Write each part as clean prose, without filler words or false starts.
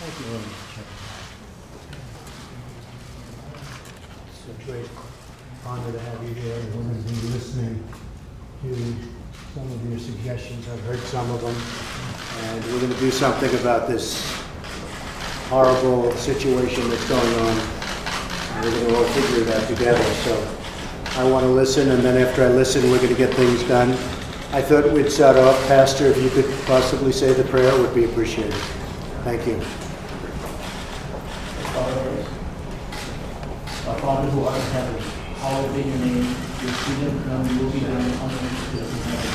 Thank you very much, Chuck. It's a great honor to have you here. I'm going to be listening to some of your suggestions. I've heard some of them. And we're going to do something about this horrible situation that's going on. And we're going to all figure that together. So I want to listen, and then after I listen, we're going to get things done. I thought we'd start off. Pastor, if you could possibly say the prayer, would be appreciated. Thank you. Our Father who art in heaven, hallowed be your name. Your kingdom come, your will be done on earth as it is in heaven.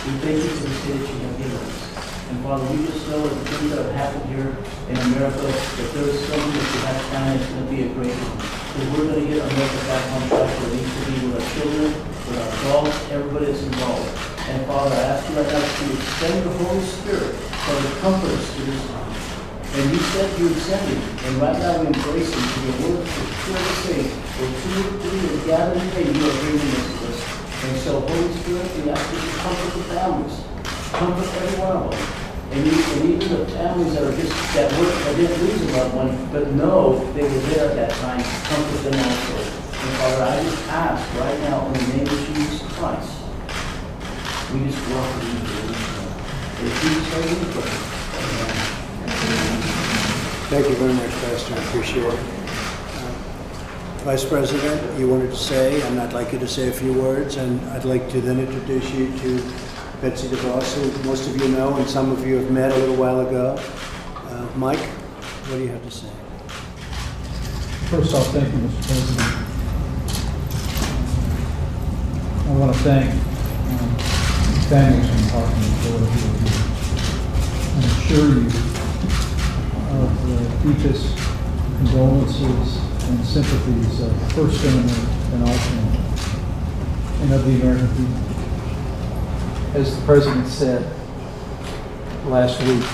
We thank you for the day that you have given us. And Father, we just know that the things that have happened here in America, if there is something that you have planned, it's going to be a great one. Because we're going to get America back on track where it needs to be with our children, with our adults, everybody that's involved. And Father, I ask you right now to extend the Holy Spirit for the comfort us through this time. And you said you would send him. And right now we embrace him to your word to clearly say, where two or three are gathered in name, you are bringing this to us. And so, Holy Spirit, we ask you to comfort the families. Comfort every one of them. And even the families that are just, that didn't lose a loved one, but know they were there at that time, comfort them also. And Father, I just ask right now in the name of Jesus Christ, we just welcome you to this. In Jesus' name we pray. Amen. Thank you very much, Pastor. I appreciate it. Vice President, you wanted to say, and I'd like you to say a few words, and I'd like to then introduce you to Betsy DeVos, who most of you know, and some of you have met a little while ago. Mike, what do you have to say? First off, thank you, Mr. President. I want to thank families from Parkland, Florida, and assure you of the deepest condolences and sympathies of the First Family and our family, and of the American people. As the President said last week,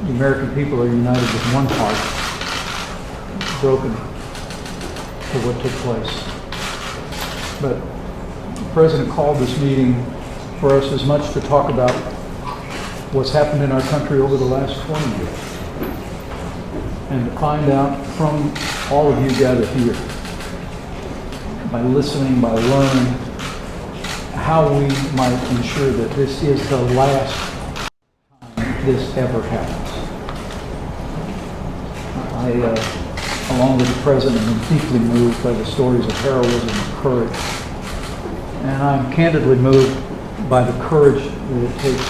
the American people are united with one heart, broken for what took place. But the President called this meeting for us as much to talk about what's happened in our country over the last 20 years, and to find out from all of you gathered here, by listening, by learning, how we might ensure that this is the last time this ever happens. I, along with the President, am deeply moved by the stories of heroism and courage. And I'm candidly moved by the courage that it takes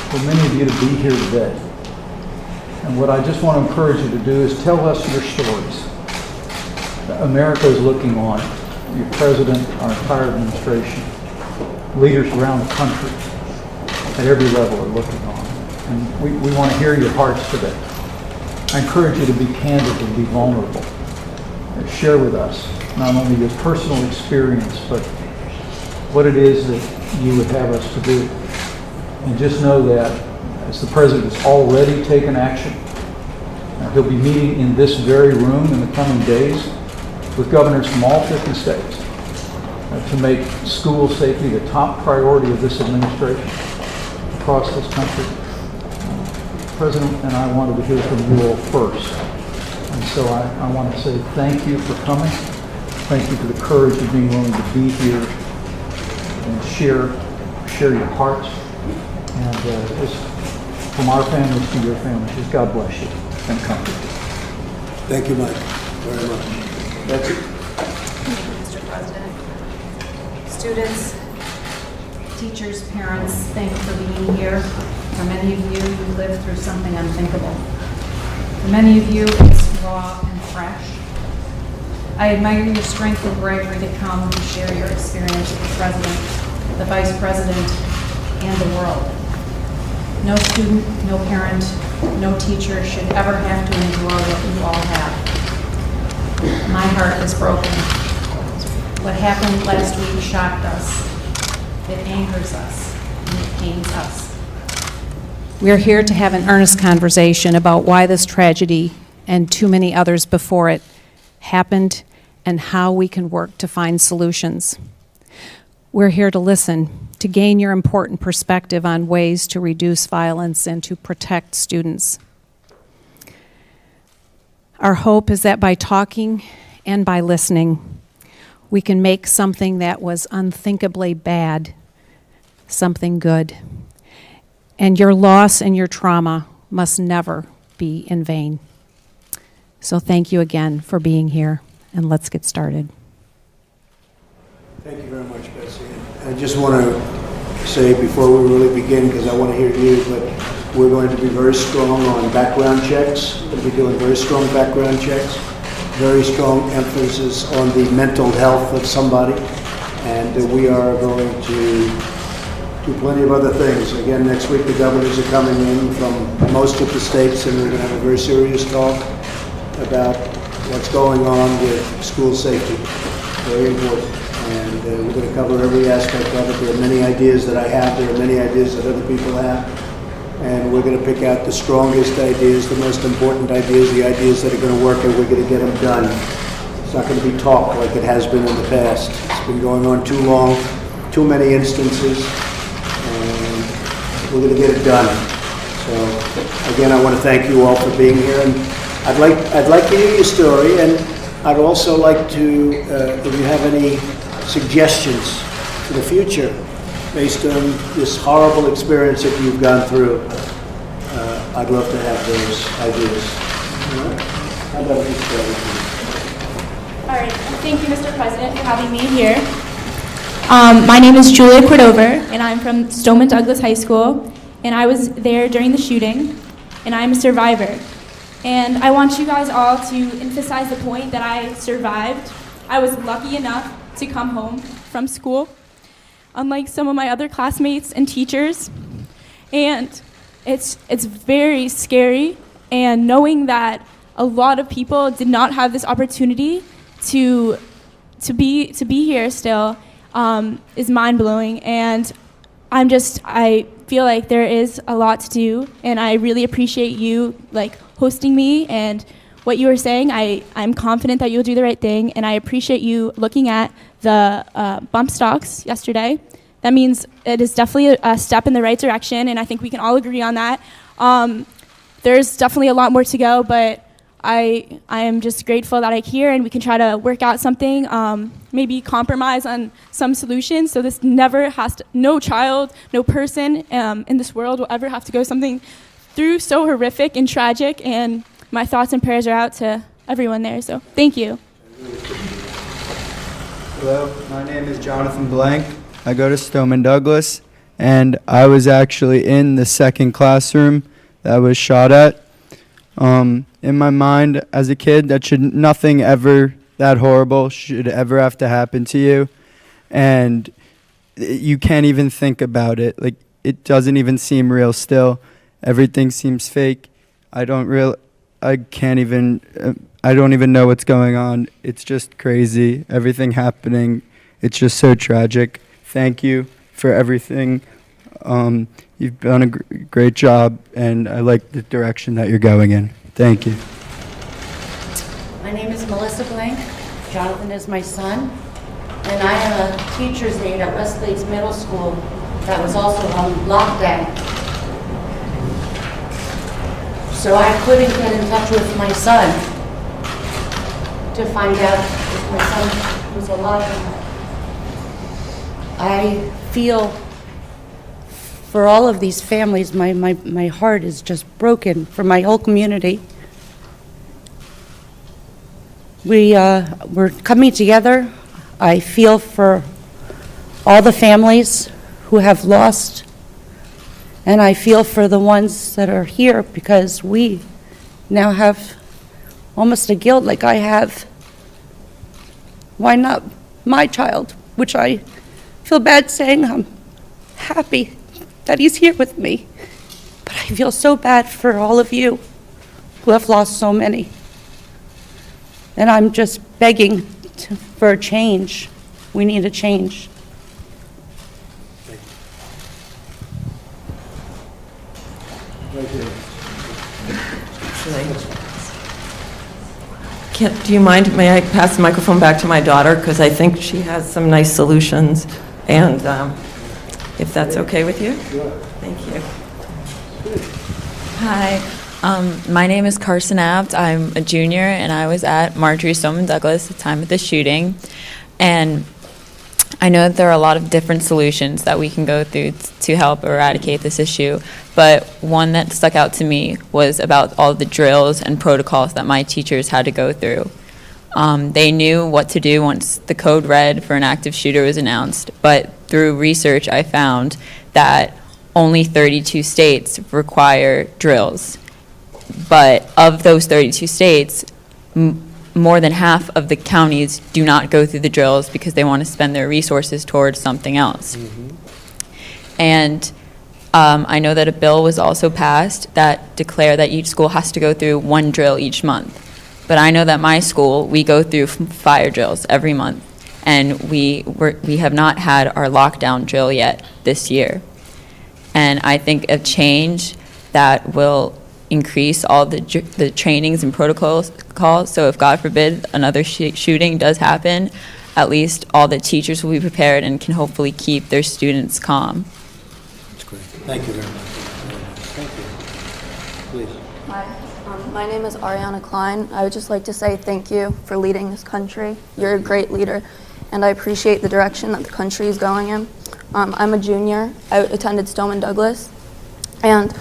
for many of you to be here today. And what I just want to encourage you to do is tell us your stories. America is looking on. Your president, our entire administration, leaders around the country at every level are looking on. And we want to hear your hearts today. I encourage you to be candid and be vulnerable. And share with us not only your personal experience, but what it is that you would have us to do. And just know that as the president has already taken action, he'll be meeting in this very room in the coming days with governors from all 50 states to make school safety the top priority of this administration across this country. The President and I wanted to hear from you all first. And so I want to say thank you for coming. Thank you for the courage of being willing to be here and share your hearts. And just from our families to your families, just God bless you and comfort you. Thank you, Mike, very much. Betsy? Mr. President, students, teachers, parents, thank you for being here. For many of you, you lived through something unthinkable. For many of you, it's raw and fresh. I admire your strength and bravery to come and share your experience with the President, the Vice President, and the world. No student, no parent, no teacher should ever have to endure what you all have. My heart is broken. What happened last week shocked us. It angers us, and it pains us. We are here to have an earnest conversation about why this tragedy and too many others before it happened and how we can work to find solutions. We're here to listen, to gain your important perspective on ways to reduce violence and to protect students. Our hope is that by talking and by listening, we can make something that was unthinkably bad something good. And your loss and your trauma must never be in vain. So thank you again for being here, and let's get started. Thank you very much, Betsy. I just want to say before we really begin, because I want to hear you, but we're going to be very strong on background checks. We'll be doing very strong background checks, very strong emphasis on the mental health of somebody, and we are going to do plenty of other things. Again, next week the governors are coming in from most of the states, and we're going to have a very serious talk about what's going on with school safety. Very important. And we're going to cover every aspect of it. There are many ideas that I have. There are many ideas that other people have. And we're going to pick out the strongest ideas, the most important ideas, the ideas that are going to work, and we're going to get them done. It's not going to be talk like it has been in the past. It's been going on too long, too many instances, and we're going to get it done. So, again, I want to thank you all for being here. And I'd like to hear your story, and I'd also like to, if you have any suggestions for the future based on this horrible experience that you've gone through, I'd love to have those ideas. All right? How about you, Stella? All right. Thank you, Mr. President, for having me here. My name is Julia Cordover, and I'm from Stoneman Douglas High School, and I was there during the shooting, and I'm a survivor. And I want you guys all to emphasize the point that I survived. I was lucky enough to come home from school, unlike some of my other classmates and teachers. And it's very scary, and knowing that a lot of people did not have this opportunity to be here still is mind-blowing. And I feel like there is a lot to do, and I really appreciate you hosting me and what you were saying. I'm confident that you'll do the right thing, and I appreciate you looking at the bump stocks yesterday. That means it is definitely a step in the right direction, and I think we can all agree on that. There's definitely a lot more to go, but I am just grateful that I'm here, and we can try to work out something, maybe compromise on some solutions, so this never no child, no person in this world will ever have to go something through so horrific and tragic, and my thoughts and prayers are out to everyone there, so thank you. Hello, my name is Jonathan Blank. I go to Stoneman Douglas, and I was actually in the second classroom that was shot at. In my mind, as a kid, nothing ever that horrible should ever have to happen to you, and you can't even think about it. Like, it doesn't even seem real still. Everything seems fake. I don't even know what's going on. It's just crazy. Everything happening. It's just so tragic. Thank you for everything. You've done a great job, and I like the direction that you're going in. Thank you. My name is Melissa Blank. Jonathan is my son. And I am a teacher's aide at Westlakes Middle School that was also on lockdown. So I couldn't get in touch with my son to find out if my son was alive. I feel for all of these families, my heart is just broken for my whole community. We're coming together. I feel for all the families who have lost, and I feel for the ones that are here because we now have almost a guilt like I have. Why not my child? Which I feel bad saying. I'm happy that he's here with me. But I feel so bad for all of you who have lost so many. And I'm just begging for a change. We need a change. Do you mind, may I pass the microphone back to my daughter? Because I think she has some nice solutions. And if that's okay with you? Thank you. Hi, my name is Carson Abt. I'm a junior, and I was at Marjorie Stoneman Douglas at the time of the shooting. And I know that there are a lot of different solutions that we can go through to help eradicate this issue, but one that stuck out to me was about all the drills and protocols that my teachers had to go through. They knew what to do once the code red for an active shooter was announced, but through research I found that only 32 states require drills. But of those 32 states, more than half of the counties do not go through the drills because they want to spend their resources towards something else. And I know that a bill was also passed that declared that each school has to go through one drill each month. But I know that my school, we go through fire drills every month, and we have not had our lockdown drill yet this year. And I think a change that will increase all the trainings and protocols, so if God forbid another shooting does happen, at least all the teachers will be prepared and can hopefully keep their students calm. That's great. Thank you very much. Thank you. Please. Hi, my name is Ariana Klein. I would just like to say thank you for leading this country. You're a great leader, and I appreciate the direction that the country is going in. I'm a junior. I attended Stoneman Douglas, and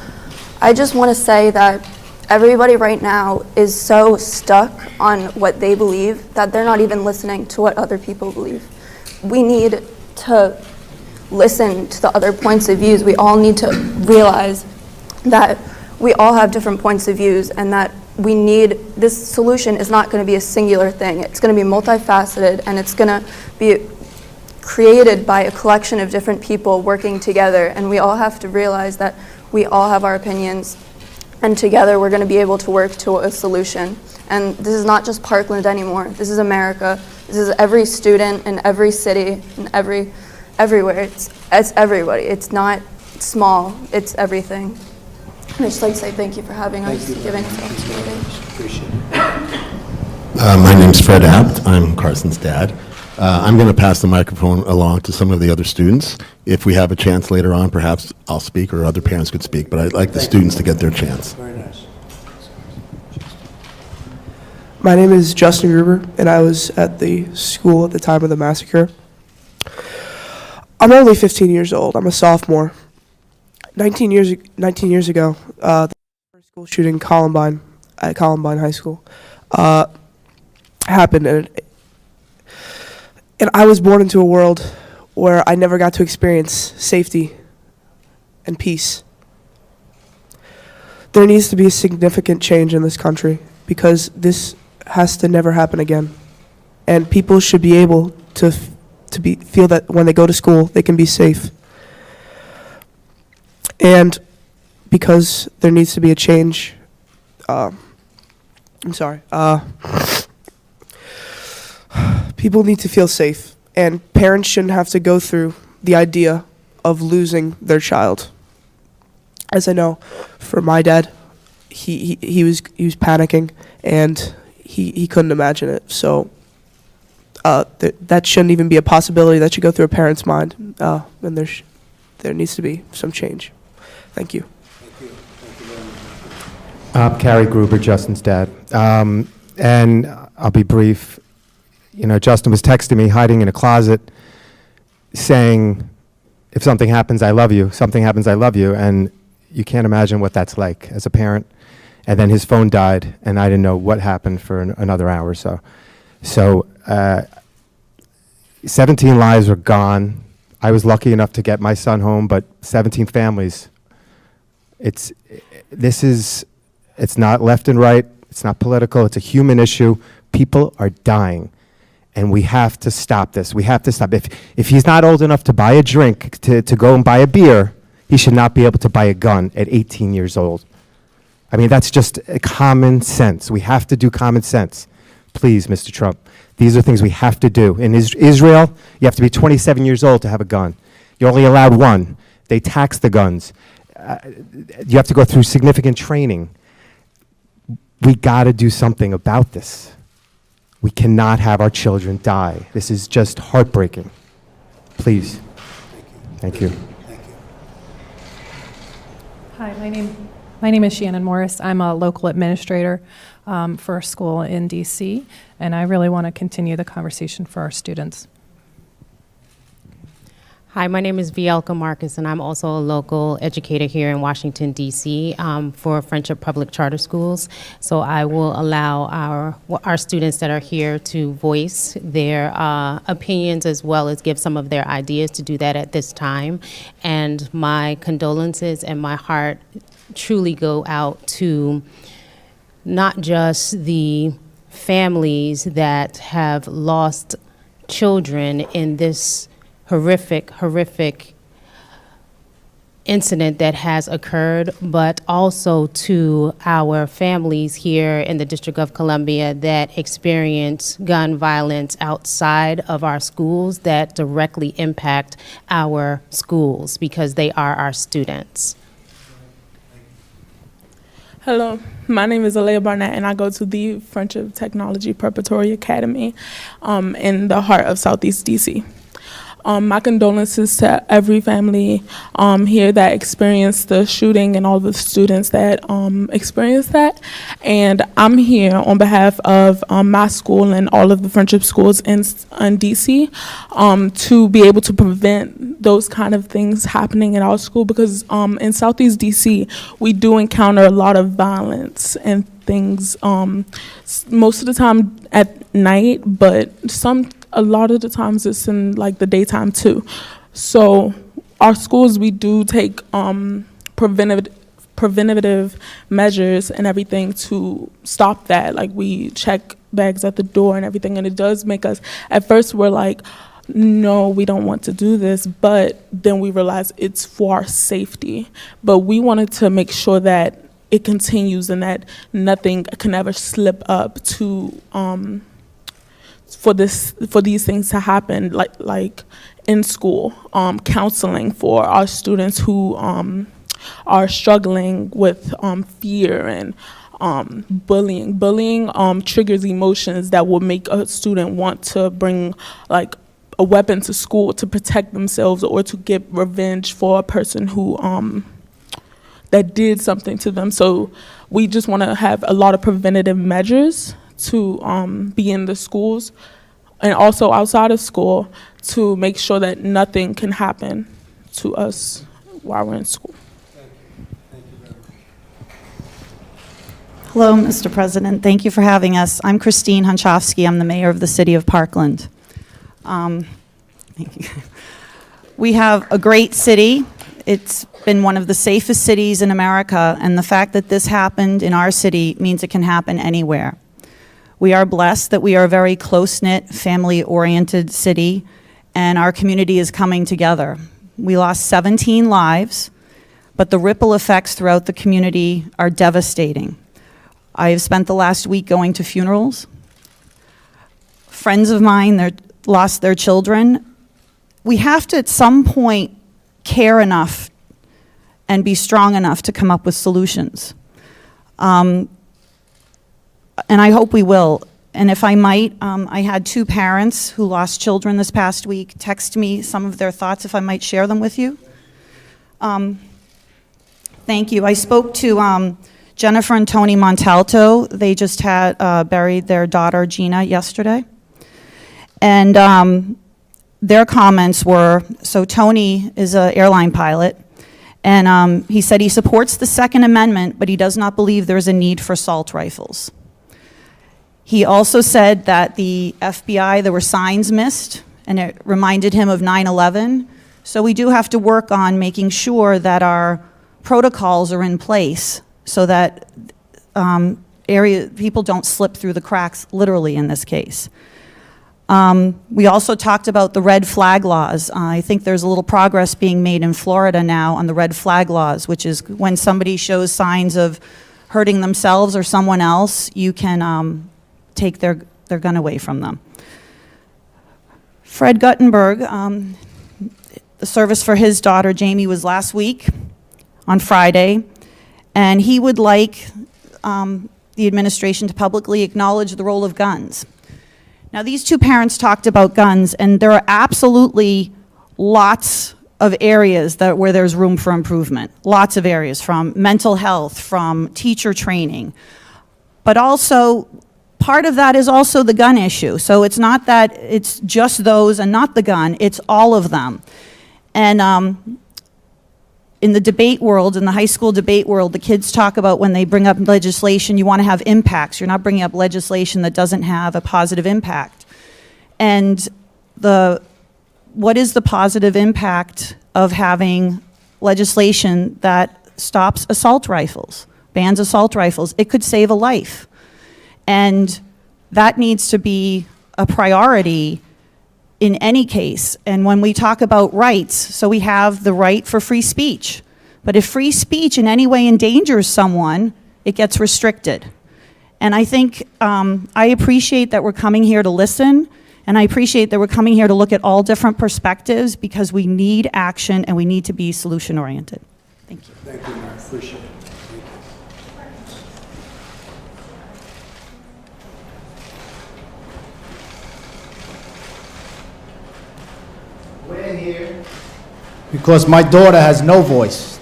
I just want to say that everybody right now is so stuck on what they believe that they're not even listening to what other people believe. We need to listen to the other points of views. We all need to realize that we all have different points of views, and that this solution is not going to be a singular thing. It's going to be multifaceted, and it's going to be created by a collection of different people working together, and we all have to realize that we all have our opinions, and together we're going to be able to work to a solution. And this is not just Parkland anymore. This is America. This is every student in every city and everywhere. It's everybody. It's not small. It's everything. And I'd just like to say thank you for having us, giving us the opportunity. Appreciate it. My name's Fred Abt. I'm Carson's dad. I'm going to pass the microphone along to some of the other students. If we have a chance later on, perhaps I'll speak or other parents could speak, but I'd like the students to get their chance. Very nice. My name is Justin Gruber, and I was at the school at the time of the massacre. I'm only 15 years old. I'm a sophomore. 19 years ago, the first school shooting Columbine at Columbine High School happened, and I was born into a world where I never got to experience safety and peace. There needs to be a significant change in this country, because this has to never happen again. And people should be able to feel that when they go to school, they can be safe. And because there needs to be a change, people need to feel safe, and parents shouldn't have to go through the idea of losing their child. As I know, for my dad, he was panicking, and he couldn't imagine it. So that shouldn't even be a possibility that should go through a parent's mind, and there needs to be some change. Thank you. I'm Carrie Gruber, Justin's dad. And I'll be brief. You know, Justin was texting me, hiding in a closet, saying, if something happens, I love you. Something happens, I love you. And you can't imagine what that's like as a parent. And then his phone died, and I didn't know what happened for another hour or so. So 17 lives were gone. I was lucky enough to get my son home, but 17 families. It's not left and right. It's not political. It's a human issue. People are dying, and we have to stop this. We have to stop. If he's not old enough to buy a drink, to go and buy a beer, he should not be able to buy a gun at 18 years old. I mean, that's just common sense. We have to do common sense. Please, Mr. Trump, these are things we have to do. In Israel, you have to be 27 years old to have a gun. You're only allowed one. They tax the guns. You have to go through significant training. We got to do something about this. We cannot have our children die. This is just heartbreaking. Please. Thank you. Thank you. Hi, my name is Shannon Morris. I'm a local administrator for a school in DC, and I really want to continue the conversation for our students. Hi, my name is Vielka Marcus, and I'm also a local educator here in Washington, D.C. For Friendship Public Charter Schools. So I will allow our students that are here to voice their opinions as well as give some of their ideas to do that at this time. And my condolences and my heart truly go out to not just the families that have lost children in this horrific incident that has occurred, but also to our families here in the District of Columbia that experience gun violence outside of our schools that directly impact our schools because they are our students. Hello, my name is Alea Barnett, and I go to the Friendship Technology Preparatory Academy in the heart of Southeast DC. My condolences to every family here that experienced the shooting and all the students that experienced that. And I'm here on behalf of my school and all of the friendship schools in DC to be able to prevent those kind of things happening in our school, because in Southeast DC, we do encounter a lot of violence and things most of the time at night, but a lot of the times it's in like the daytime too. So our schools, we do take preventative measures and everything to stop that. Like we check bags at the door and everything, and it does make us, at first we're like, no, we don't want to do this, but then we realize it's for our safety. But we wanted to make sure that it continues and that nothing can ever slip up to for these things to happen, like in school, counseling for our students who are struggling with fear and bullying. Bullying triggers emotions that will make a student want to bring like a weapon to school to protect themselves or to get revenge for a person who that did something to them. So we just want to have a lot of preventative measures to be in the schools and also outside of school to make sure that nothing can happen to us while we're in school. Hello, Mr. President. Thank you for having us. I'm Christine Hunchofsky. I'm the mayor of the city of Parkland. We have a great city. It's been one of the safest cities in America, and the fact that this happened in our city means it can happen anywhere. We are blessed that we are a very close-knit, family-oriented city, and our community is coming together. We lost 17 lives, but the ripple effects throughout the community are devastating. I have spent the last week going to funerals. Friends of mine lost their children. We have to, at some point, care enough and be strong enough to come up with solutions. And I hope we will. And if I might, I had 2 parents who lost children this past week text me some of their thoughts, if I might share them with you. Thank you. I spoke to Jennifer and Tony Montalto. They just had buried their daughter, Gina, yesterday. And their comments were, so Tony is an airline pilot, and he said he supports the Second Amendment, but he does not believe there's a need for assault rifles. He also said that the FBI, there were signs missed, and it reminded him of 9/11. So we do have to work on making sure that our protocols are in place so that people don't slip through the cracks, literally in this case. We also talked about the red flag laws. I think there's a little progress being made in Florida now on the red flag laws, which is when somebody shows signs of hurting themselves or someone else, you can take their gun away from them. Fred Guttenberg, the service for his daughter Jamie was last week on Friday, and he would like the administration to publicly acknowledge the role of guns. Now, these 2 parents talked about guns, and there are absolutely lots of areas where there's room for improvement. Lots of areas, from mental health, from teacher training. But also, part of that is also the gun issue. So it's not that it's just those and not the gun, it's all of them. And in the debate world, in the high school debate world, the kids talk about when they bring up legislation, you want to have impacts. You're not bringing up legislation that doesn't have a positive impact. And what is the positive impact of having legislation that stops assault rifles, bans assault rifles? It could save a life. And that needs to be a priority in any case. And when we talk about rights, so we have the right for free speech. But if free speech in any way endangers someone, it gets restricted. And I think I appreciate that we're coming here to listen, and I appreciate that we're coming here to look at all different perspectives, because we need action and we need to be solution-oriented. Thank you. Thank you, Mark. Appreciate it. We're here because my daughter has no voice.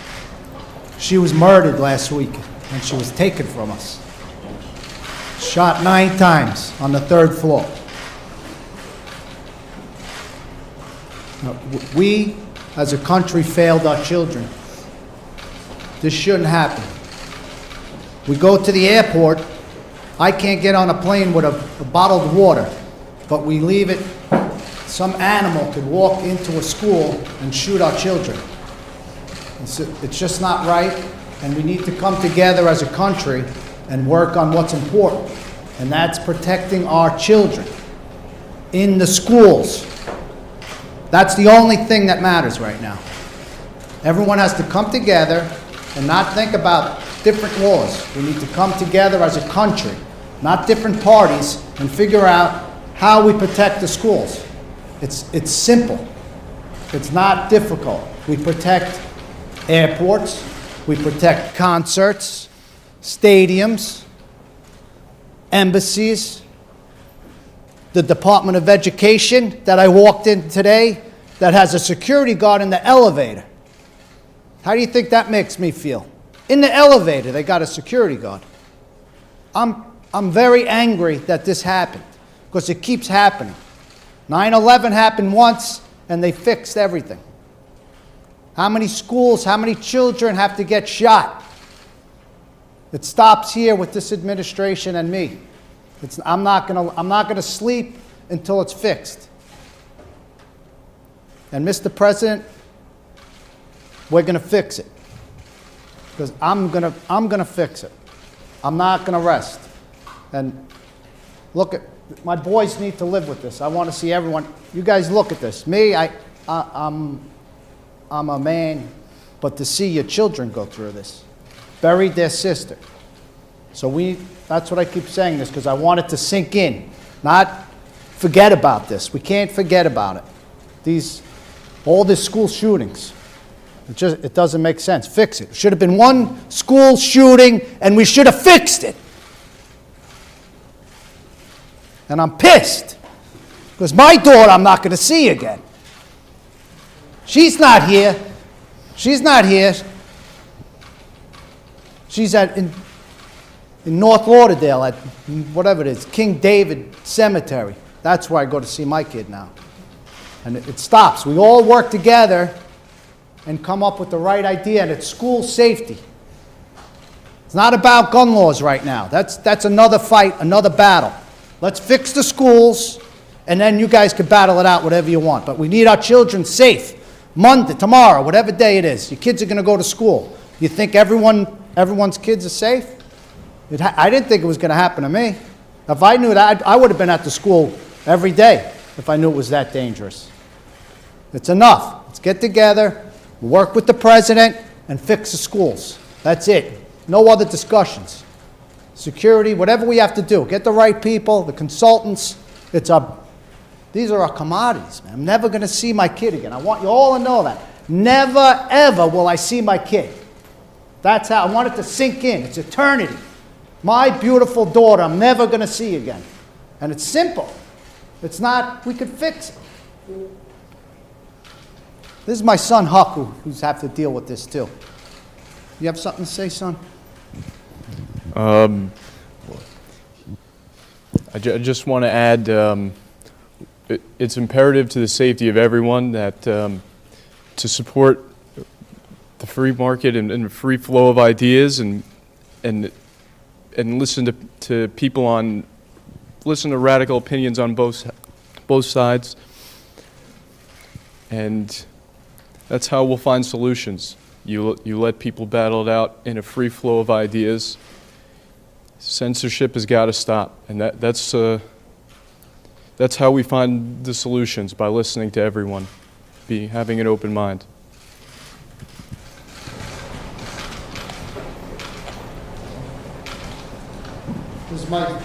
She was murdered last week and she was taken from us. Shot 9 times on the 3rd floor. Now, we, as a country, failed our children. This shouldn't happen. We go to the airport. I can't get on a plane with a bottled water, but we leave it. Some animal could walk into a school and shoot our children. It's just not right, and we need to come together as a country and work on what's important, and that's protecting our children in the schools. That's the only thing that matters right now. Everyone has to come together and not think about different laws. We need to come together as a country, not different parties, and figure out how we protect the schools. It's simple. It's not difficult. We protect airports, we protect concerts, stadiums, embassies, the Department of Education that I walked in today that has a security guard in the elevator. How do you think that makes me feel? In the elevator, they got a security guard. I'm very angry that this happened, because it keeps happening. 9/11 happened once, and they fixed everything. How many schools, how many children have to get shot? It stops here with this administration and me. I'm not gonna sleep until it's fixed. And Mr. President, we're gonna fix it, because I'm gonna fix it. I'm not gonna rest. And look at, my boys need to live with this. I want to see everyone. You guys look at this. Me, I'm a man, but to see your children go through this, buried their sister. So that's what I keep saying this, because I want it to sink in, not forget about this. We can't forget about it. All these school shootings, it doesn't make sense. Fix it. It should have been one school shooting, and we should have fixed it. And I'm pissed, because my daughter I'm not going to see again. She's not here. She's not here. She's in North Lauderdale at whatever it is, King David Cemetery. That's where I go to see my kid now. And it stops. We all work together and come up with the right idea, and it's school safety. It's not about gun laws right now. That's another fight, another battle. Let's fix the schools, and then you guys can battle it out whatever you want. But we need our children safe. Monday, tomorrow, whatever day it is, your kids are going to go to school. You think everyone's kids are safe? I didn't think it was going to happen to me. If I knew that, I would have been at the school every day if I knew it was that dangerous. It's enough. Let's get together, work with the president, and fix the schools. That's it. No other discussions. Security, whatever we have to do. Get the right people, the consultants. These are our commodities, man. I'm never going to see my kid again. I want you all to know that. Never, ever will I see my kid. That's how I want it to sink in. It's eternity. My beautiful daughter, I'm never going to see again. And it's simple. It's not, we could fix it. This is my son Huck, who's have to deal with this too. You have something to say, son? I just want to add, it's imperative to the safety of everyone that to support the free market and the free flow of ideas and listen to people listen to radical opinions on both sides, and that's how we'll find solutions. You let people battle it out in a free flow of ideas. Censorship has got to stop, and that's how we find the solutions, by listening to everyone, having an open mind. This is my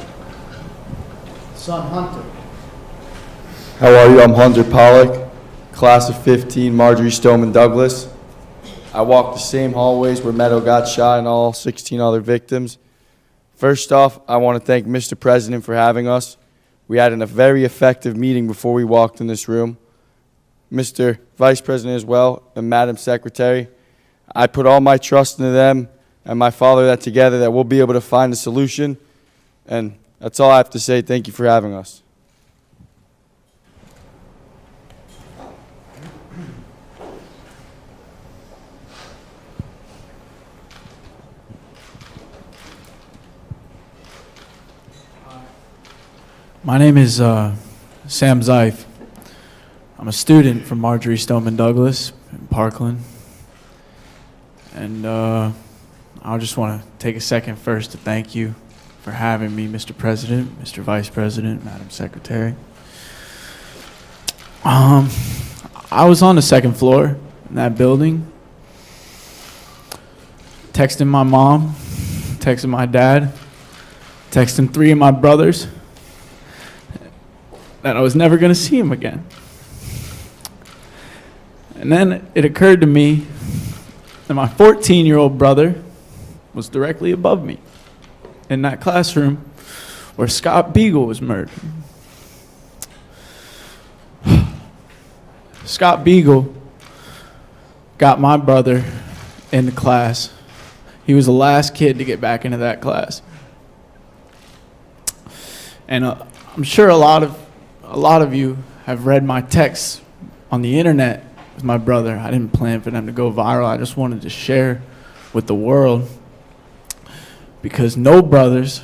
son Hunter. How are you? I'm Hunter Pollock, class of 15, Marjorie Stoneman Douglas. I walked the same hallways where Meadow got shot and all 16 other victims. First off, I want to thank Mr. President for having us. We had a very effective meeting before we walked in this room. Mr. Vice President as well, and Madam Secretary. I put all my trust into them and my father that together that we'll be able to find a solution. And that's all I have to say. Thank you for having us. My name is Sam Zeif. I'm a student from Marjorie Stoneman Douglas in Parkland. And I just want to take a second first to thank you for having me, Mr. President, Mr. Vice President, Madam Secretary. I was on the second floor in that building, texting my mom, texting my dad, texting 3 of my brothers, that I was never going to see him again. And then it occurred to me that my 14-year-old brother was directly above me in that classroom where Scott Beagle was murdered. Scott Beagle got my brother in the class. He was the last kid to get back into that class. And I'm sure a lot of you have read my texts on the internet with my brother. I didn't plan for them to go viral. I just wanted to share with the world, because no brothers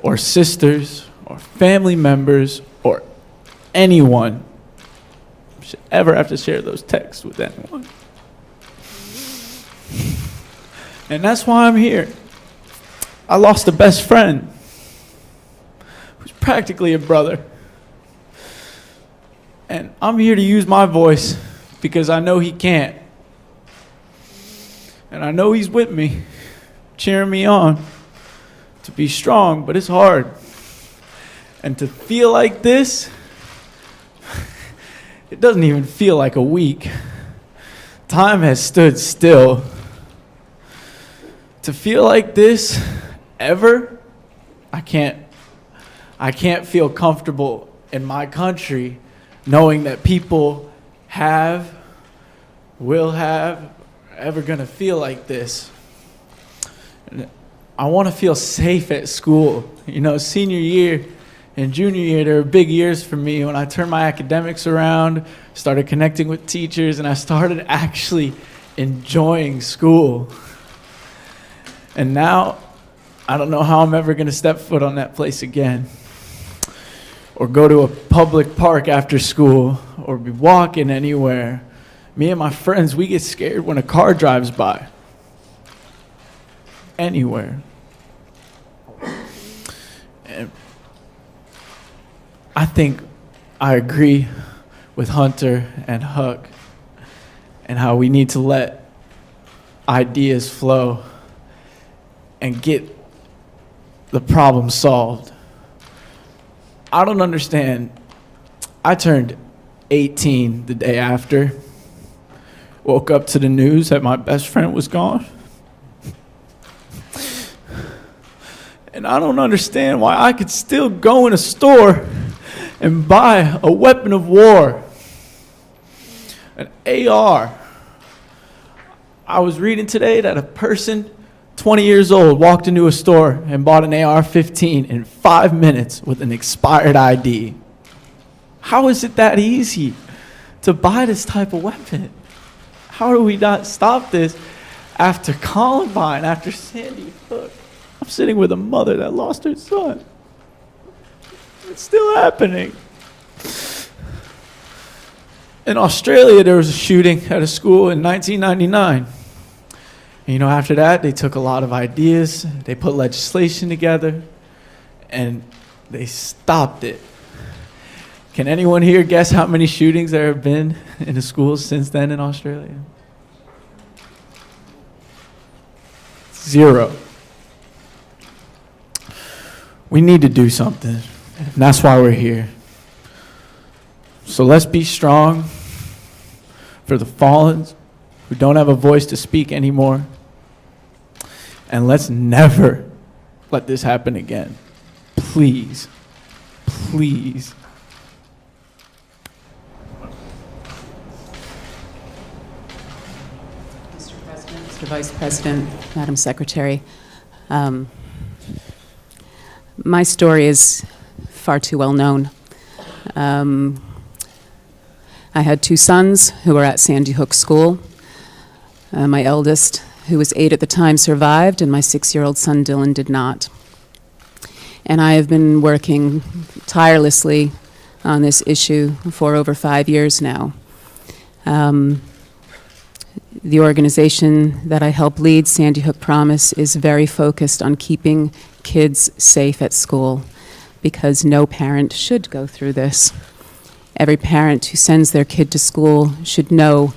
or sisters or family members or anyone should ever have to share those texts with anyone. And that's why I'm here. I lost a best friend who's practically a brother. And I'm here to use my voice because I know he can't. And I know he's with me, cheering me on to be strong, but it's hard. And to feel like this, it doesn't even feel like a week. Time has stood still. To feel like this ever, I can't feel comfortable in my country knowing that people will have, ever gonna feel like this. And I wanna feel safe at school. You know, senior year and junior year, they were big years for me when I turned my academics around, started connecting with teachers, and I started actually enjoying school. And now, I don't know how I'm ever gonna step foot on that place again, or go to a public park after school, or be walking anywhere. Me and my friends, we get scared when a car drives by. Anywhere. And I think I agree with Hunter and Huck and how we need to let ideas flow and get the problem solved. I don't understand. I turned 18 the day after. Woke up to the news that my best friend was gone. And I don't understand why I could still go in a store and buy a weapon of war. An AR. I was reading today that a person 20 years old walked into a store and bought an AR-15 in 5 minutes with an expired ID. How is it that easy to buy this type of weapon? How do we not stop this after Columbine, after Sandy Hook? I'm sitting with a mother that lost her son. It's still happening. In Australia, there was a shooting at a school in 1999. And, after that, they took a lot of ideas, they put legislation together, and they stopped it. Can anyone here guess how many shootings there have been in the schools since then in Australia? 0. We need to do something, and that's why we're here. So let's be strong for the fallen who don't have a voice to speak anymore. And let's never let this happen again. Please, please. Mr. President, Mr. Vice President, Madam Secretary, my story is far too well known. I had 2 sons who were at Sandy Hook School. My eldest, who was 8 at the time, survived, and my 6-year-old son, Dylan, did not. And I have been working tirelessly on this issue for over 5 years now. The organization that I help lead, Sandy Hook Promise, is very focused on keeping kids safe at school, because no parent should go through this. Every parent who sends their kid to school should know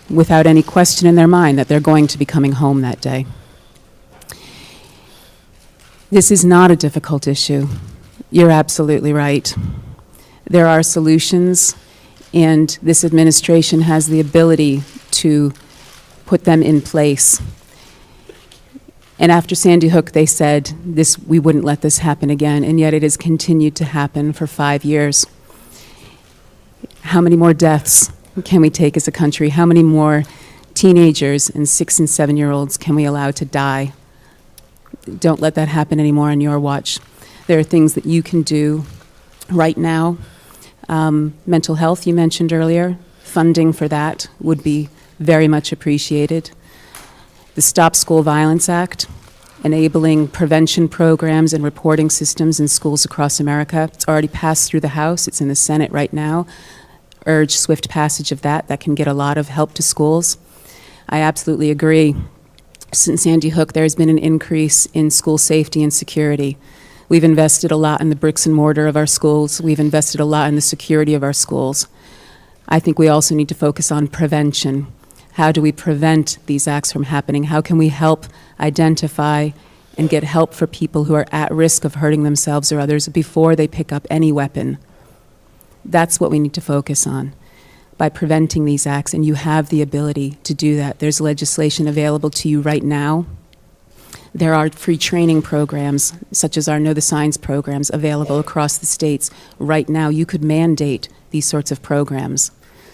without any question in their mind that they're going to be coming home that day. This is not a difficult issue. You're absolutely right. There are solutions, and this administration has the ability to put them in place. And after Sandy Hook, they said we wouldn't let this happen again, and yet it has continued to happen for 5 years. How many more deaths can we take as a country? How many more teenagers and 6- and 7-year-olds can we allow to die? Don't let that happen anymore on your watch. There are things that you can do right now. Mental health, you mentioned earlier. Funding for that would be very much appreciated. The Stop School Violence Act, enabling prevention programs and reporting systems in schools across America. It's already passed through the House. It's in the Senate right now. Urge swift passage of that. That can get a lot of help to schools. I absolutely agree. Since Sandy Hook, there has been an increase in school safety and security. We've invested a lot in the bricks and mortar of our schools. We've invested a lot in the security of our schools. I think we also need to focus on prevention. How do we prevent these acts from happening? How can we help identify and get help for people who are at risk of hurting themselves or others before they pick up any weapon? That's what we need to focus on, by preventing these acts, and you have the ability to do that. There's legislation available to you right now. There are free training programs, such as our Know the Signs programs, available across the states. Right now, you could mandate these sorts of programs.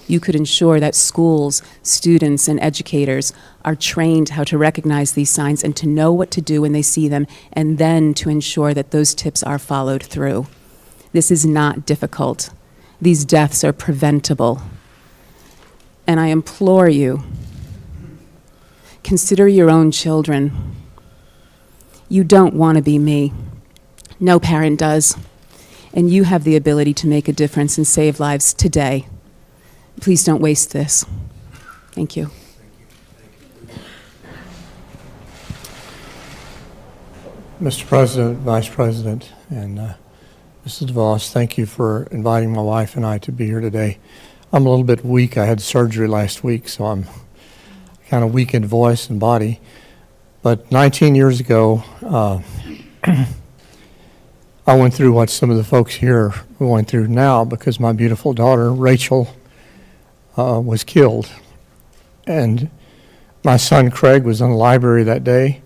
You could ensure that schools, students, and educators are trained how to recognize these signs and to know what to do when they see them, and then to ensure that those tips are followed through. This is not difficult. These deaths are preventable. And I implore you, consider your own children. You don't want to be me. No parent does. And you have the ability to make a difference and save lives today. Please don't waste this. Thank you. Mr. President, Vice President, and Mrs. DeVos, thank you for inviting my wife and I to be here today. I'm a little bit weak. I had surgery last week, so I'm kind of weak in voice and body. But 19 years ago, I went through what some of the folks here are going through now, because my beautiful daughter, Rachel, was killed. And my son, Craig, was in the library that day.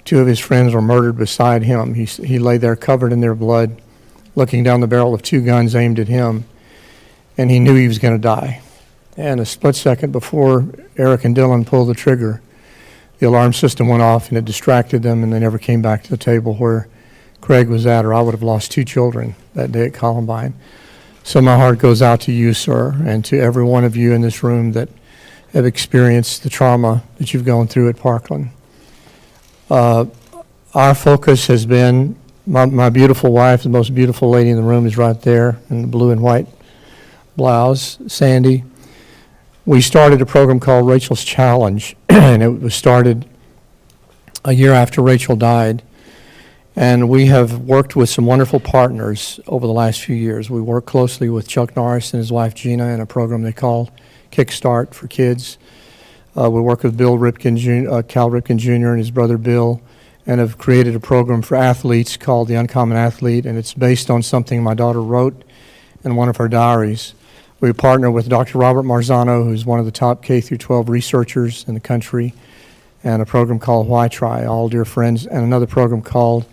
2 of his friends were murdered beside him. He lay there covered in their blood, looking down the barrel of 2 guns aimed at him. and he knew he was going to die. And a split second before Eric and Dylan pulled the trigger, the alarm system went off and it distracted them, and they never came back to the table where Craig was at, or I would have lost 2 children that day at Columbine. So my heart goes out to you, sir, and to every one of you in this room that have experienced the trauma that you've gone through at Parkland. Our focus has been, my beautiful wife, the most beautiful lady in the room is right there in the blue and white blouse, Sandy. We started a program called Rachel's Challenge, and it was started a year after Rachel died. And we have worked with some wonderful partners over the last few years. We work closely with Chuck Norris and his wife Gina in a program they call Kickstart for Kids. We work with Cal Ripken Jr. and his brother Bill, and have created a program for athletes called The Uncommon Athlete, and it's based on something my daughter wrote in one of her diaries. We partner with Dr. Robert Marzano, who's one of the top K-12 researchers in the country, and a program called Why Try, all dear friends, and another program called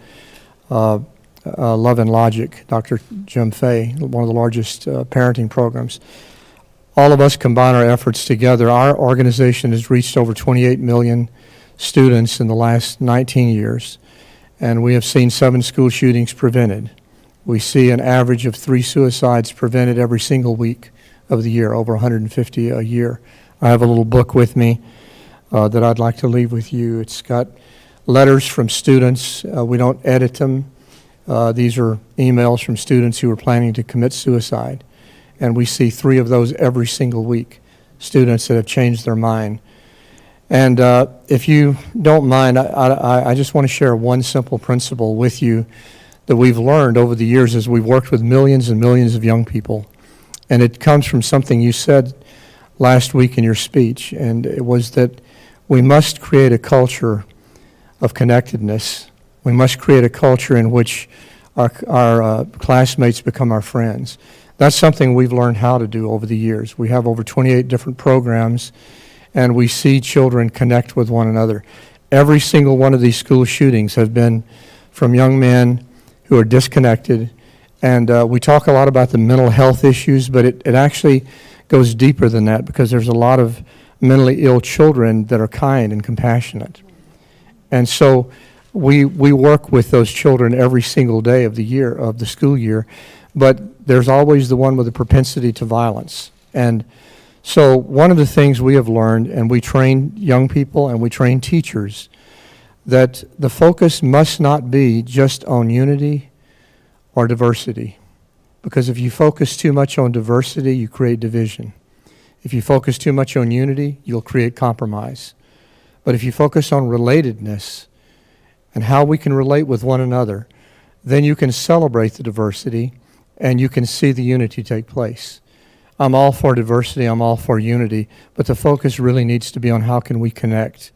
Love and Logic, Dr. Jim Fay, one of the largest parenting programs. All of us combine our efforts together. Our organization has reached over 28 million students in the last 19 years, and we have seen 7 school shootings prevented. We see an average of 3 suicides prevented every single week of the year, over 150 a year. I have a little book with me that I'd like to leave with you. It's got letters from students. We don't edit them. These are emails from students who are planning to commit suicide. And we see 3 of those every single week, students that have changed their mind. And if you don't mind, I just want to share one simple principle with you that we've learned over the years as we've worked with millions and millions of young people. And it comes from something you said last week in your speech, and it was that we must create a culture of connectedness. We must create a culture in which our classmates become our friends. That's something we've learned how to do over the years. We have over 28 different programs, and we see children connect with one another. Every single one of these school shootings have been from young men who are disconnected, and we talk a lot about the mental health issues, but it actually goes deeper than that, because there's a lot of mentally ill children that are kind and compassionate. And so we work with those children every single day of the year, of the school year, but there's always the one with a propensity to violence. And so one of the things we have learned, and we train young people and we train teachers, that the focus must not be just on unity or diversity. Because if you focus too much on diversity, you create division. If you focus too much on unity, you'll create compromise. But if you focus on relatedness and how we can relate with one another, then you can celebrate the diversity and you can see the unity take place. I'm all for diversity, I'm all for unity, but the focus really needs to be on how can we connect.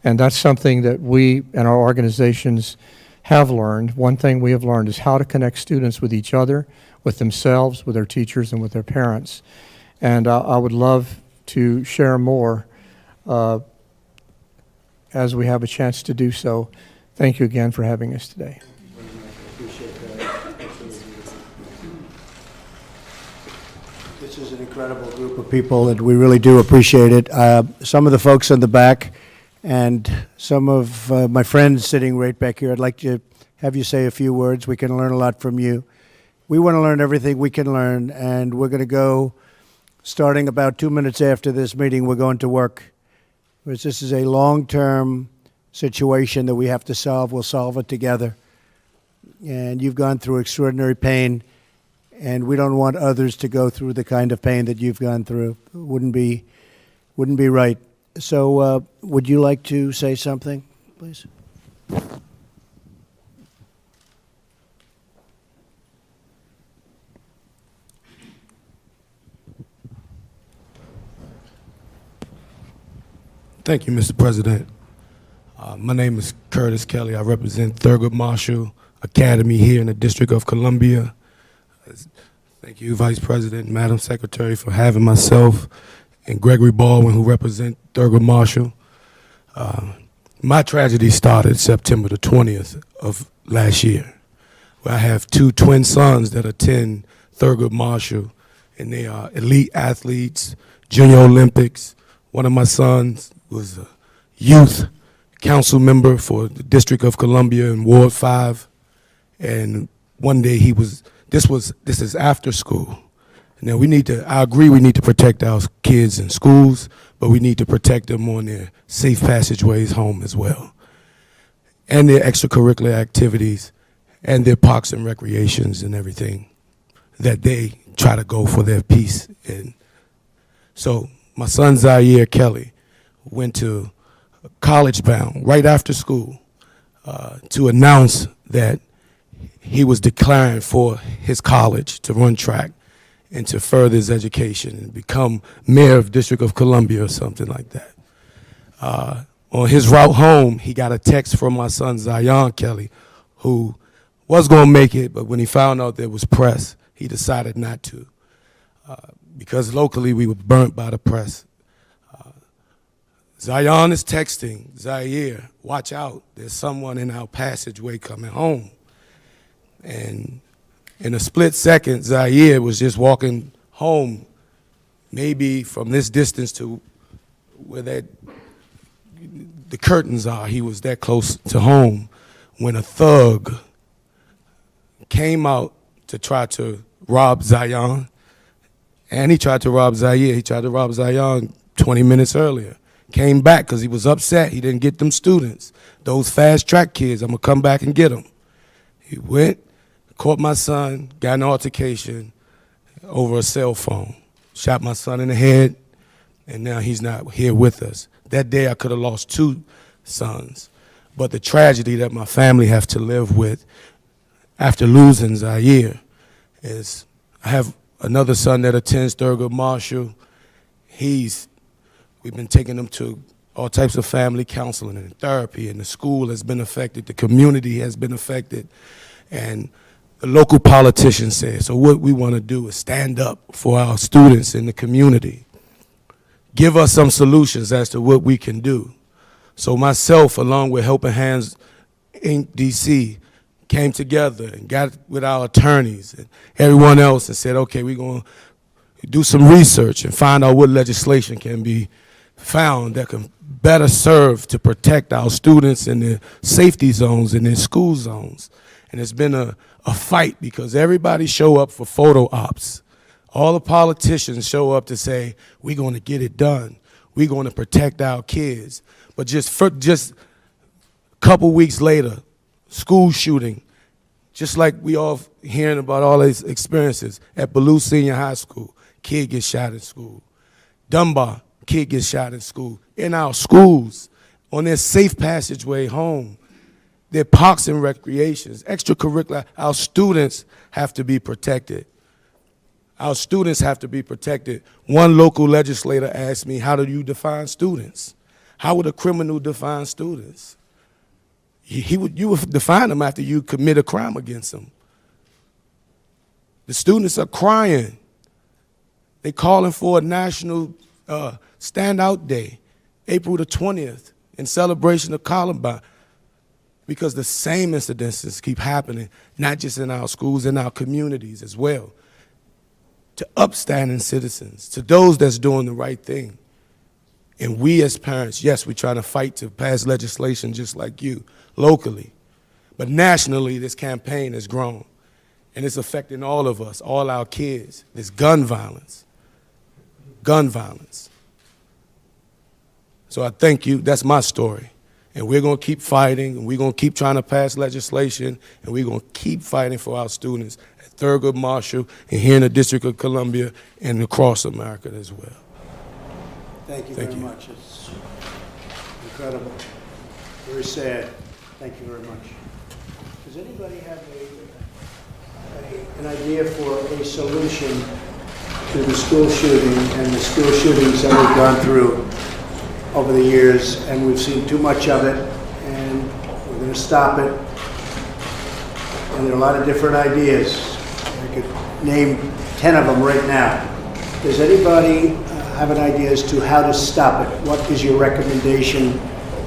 And that's something that we and our organizations have learned. One thing we have learned is how to connect students with each other, with themselves, with their teachers, and with their parents. And I would love to share more as we have a chance to do so. Thank you again for having us today. This is an incredible group of people, and we really do appreciate it. Some of the folks in the back and some of my friends sitting right back here, I'd like to have you say a few words. We can learn a lot from you. We want to learn everything we can learn, and we're going to go, starting about 2 minutes after this meeting, we're going to work. Because this is a long-term situation that we have to solve. We'll solve it together. And you've gone through extraordinary pain, and we don't want others to go through the kind of pain that you've gone through. Wouldn't be right. So would you like to say something, please? Thank you, Mr. President. My name is Curtis Kelly. I represent Thurgood Marshall Academy here in the District of Columbia. Thank you, Vice President, Madam Secretary, for having myself and Gregory Baldwin, who represent Thurgood Marshall. My tragedy started September the 20th of last year, where I have 2 twin sons that attend Thurgood Marshall and they are elite athletes, Junior Olympics. One of my sons was a youth council member for the District of Columbia in Ward 5, and one day this is after school. Now I agree we need to protect our kids in schools, but we need to protect them on their safe passageways home as well, and their extracurricular activities, and their parks and recreations and everything that they try to go for their peace. And so my son Zaire Kelly went to College Bound right after school to announce that he was declaring for his college to run track and to further his education and become mayor of District of Columbia or something like that. On his route home, he got a text from my son Zion Kelly, who was going to make it, but when he found out there was press, he decided not to. Because locally we were burnt by the press. Zion is texting Zaire, watch out, there's someone in our passageway coming home. And in a split second, Zaire was just walking home, maybe from this distance to where the curtains are. He was that close to home when a thug came out to try to rob Zion. And he tried to rob Zaire. He tried to rob Zion 20 minutes earlier. Came back because he was upset. He didn't get them students. Those fast track kids, I'm going to come back and get them. He went, caught my son, got an altercation over a cell phone, shot my son in the head, and now he's not here with us. That day I could have lost 2 sons. But the tragedy that my family have to live with after losing Zaire is I have another son that attends Thurgood Marshall. We've been taking him to all types of family counseling and therapy, and the school has been affected, the community has been affected, and the local politicians said, so what we want to do is stand up for our students in the community. Give us some solutions as to what we can do. So myself, along with Helping Hands Inc. DC, came together and got with our attorneys and everyone else and said, okay, we're going to do some research and find out what legislation can be found that can better serve to protect our students in their safety zones, in their school zones. And it's been a fight because everybody show up for photo ops. All the politicians show up to say, we're going to get it done. We're going to protect our kids. But just a couple weeks later, school shooting, just like we all hearing about all these experiences at Ballou Senior High School, kid gets shot in school. Dunbar, kid gets shot in school. In our schools, on their safe passageway home, their parks and recreations, extracurricular, our students have to be protected. Our students have to be protected. One local legislator asked me, how do you define students? How would a criminal define students? You would define them after you commit a crime against them. The students are crying. They're calling for a national standout day, April the 20th, in celebration of Columbine, because the same incidences keep happening, not just in our schools, in our communities as well. To upstanding citizens, to those that's doing the right thing. And we as parents, yes, we're trying to fight to pass legislation just like you, locally. But nationally, this campaign has grown. And it's affecting all of us, all our kids. There's gun violence. Gun violence. So I thank you. That's my story. And we're going to keep fighting, and we're going to keep trying to pass legislation, and we're going to keep fighting for our students at Thurgood Marshall and here in the District of Columbia and across America as well. Thank you very much. It's incredible. Very sad. Thank you very much. Does anybody have an idea for a solution to the school shooting and the school shootings that we've gone through over the years, and we've seen too much of it, and we're going to stop it? And there are a lot of different ideas. I could name 10 of them right now. Does anybody have an idea as to how to stop it? What is your recommendation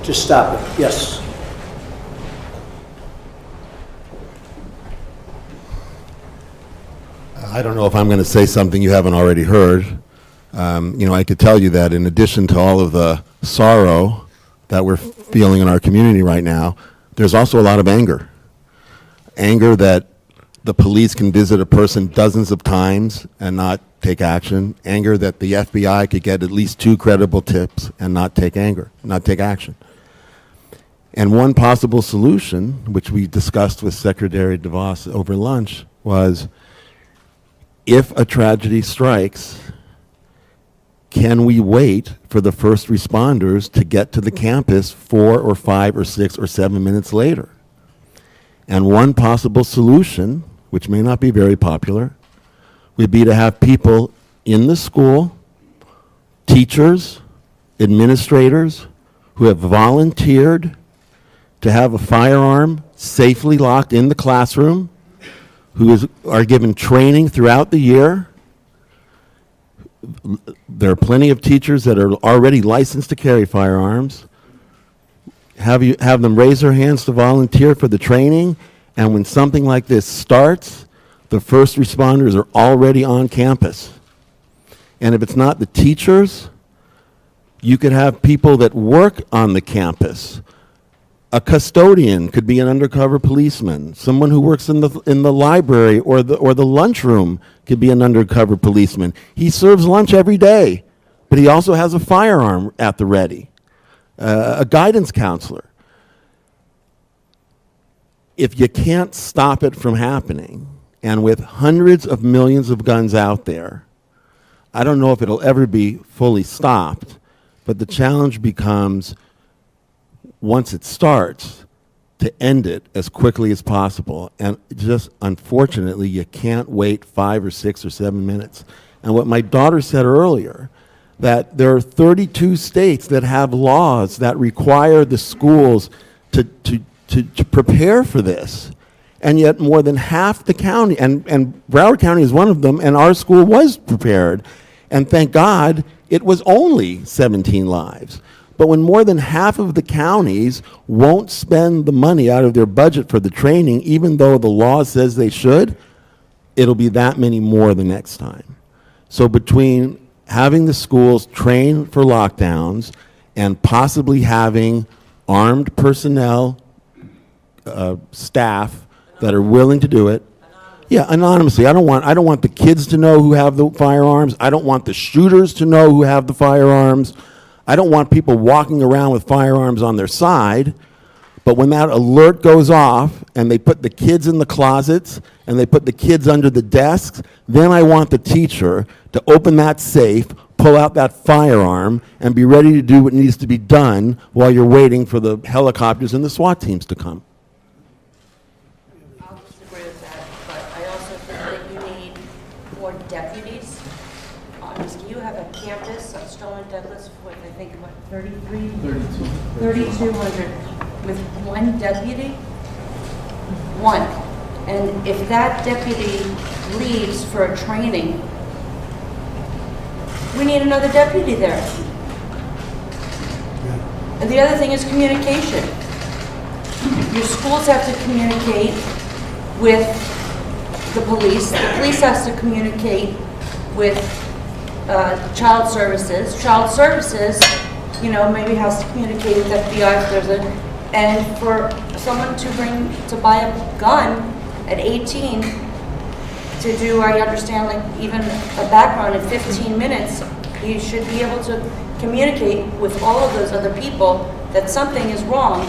to stop it? Yes. I don't know if I'm going to say something you haven't already heard. I could tell you that in addition to all of the sorrow that we're feeling in our community right now, there's also a lot of anger. Anger that the police can visit a person dozens of times and not take action. Anger that the FBI could get at least 2 credible tips and not take action. And one possible solution, which we discussed with Secretary DeVos over lunch, was if a tragedy strikes, can we wait for the first responders to get to the campus 4 or 5 or 6 or 7 minutes later? And one possible solution, which may not be very popular, would be to have people in the school, teachers, administrators, who have volunteered to have a firearm safely locked in the classroom, who are given training throughout the year. There are plenty of teachers that are already licensed to carry firearms. Have them raise their hands to volunteer for the training, and when something like this starts, the first responders are already on campus. And if it's not the teachers, you could have people that work on the campus. A custodian could be an undercover policeman. Someone who works in the library or the lunchroom could be an undercover policeman. He serves lunch every day, but he also has a firearm at the ready. A guidance counselor. If you can't stop it from happening, and with hundreds of millions of guns out there, I don't know if it'll ever be fully stopped, but the challenge becomes, once it starts, to end it as quickly as possible. And just, unfortunately, you can't wait 5 or 6 or 7 minutes. And what my daughter said earlier, that there are 32 states that have laws that require the schools to prepare for this. And yet more than half the county, and Broward County is one of them, and our school was prepared. And thank God it was only 17 lives. But when more than half of the counties won't spend the money out of their budget for the training, even though the law says they should, it'll be that many more the next time. So between having the schools train for lockdowns and possibly having armed personnel, staff that are willing to do it, yeah, anonymously. I don't want the kids to know who have the firearms. I don't want the shooters to know who have the firearms. I don't want people walking around with firearms on their side. But when that alert goes off and they put the kids in the closets and they put the kids under the desks, then I want the teacher to open that safe, pull out that firearm, and be ready to do what needs to be done while you're waiting for the helicopters and the SWAT teams to come. I'll disagree with that, but I also think that you need more deputies. You have a campus of Stoneman Douglas with, I think, what, 3,200 with one deputy? One. And if that deputy leaves for a training, we need another deputy there. And the other thing is communication. Your schools have to communicate with the police. The police has to communicate with child services. Child services, maybe has to communicate with FBI if there's a, and for someone to buy a gun at 18, to do, I understand, like even a background in 15 minutes, you should be able to communicate with all of those other people that something is wrong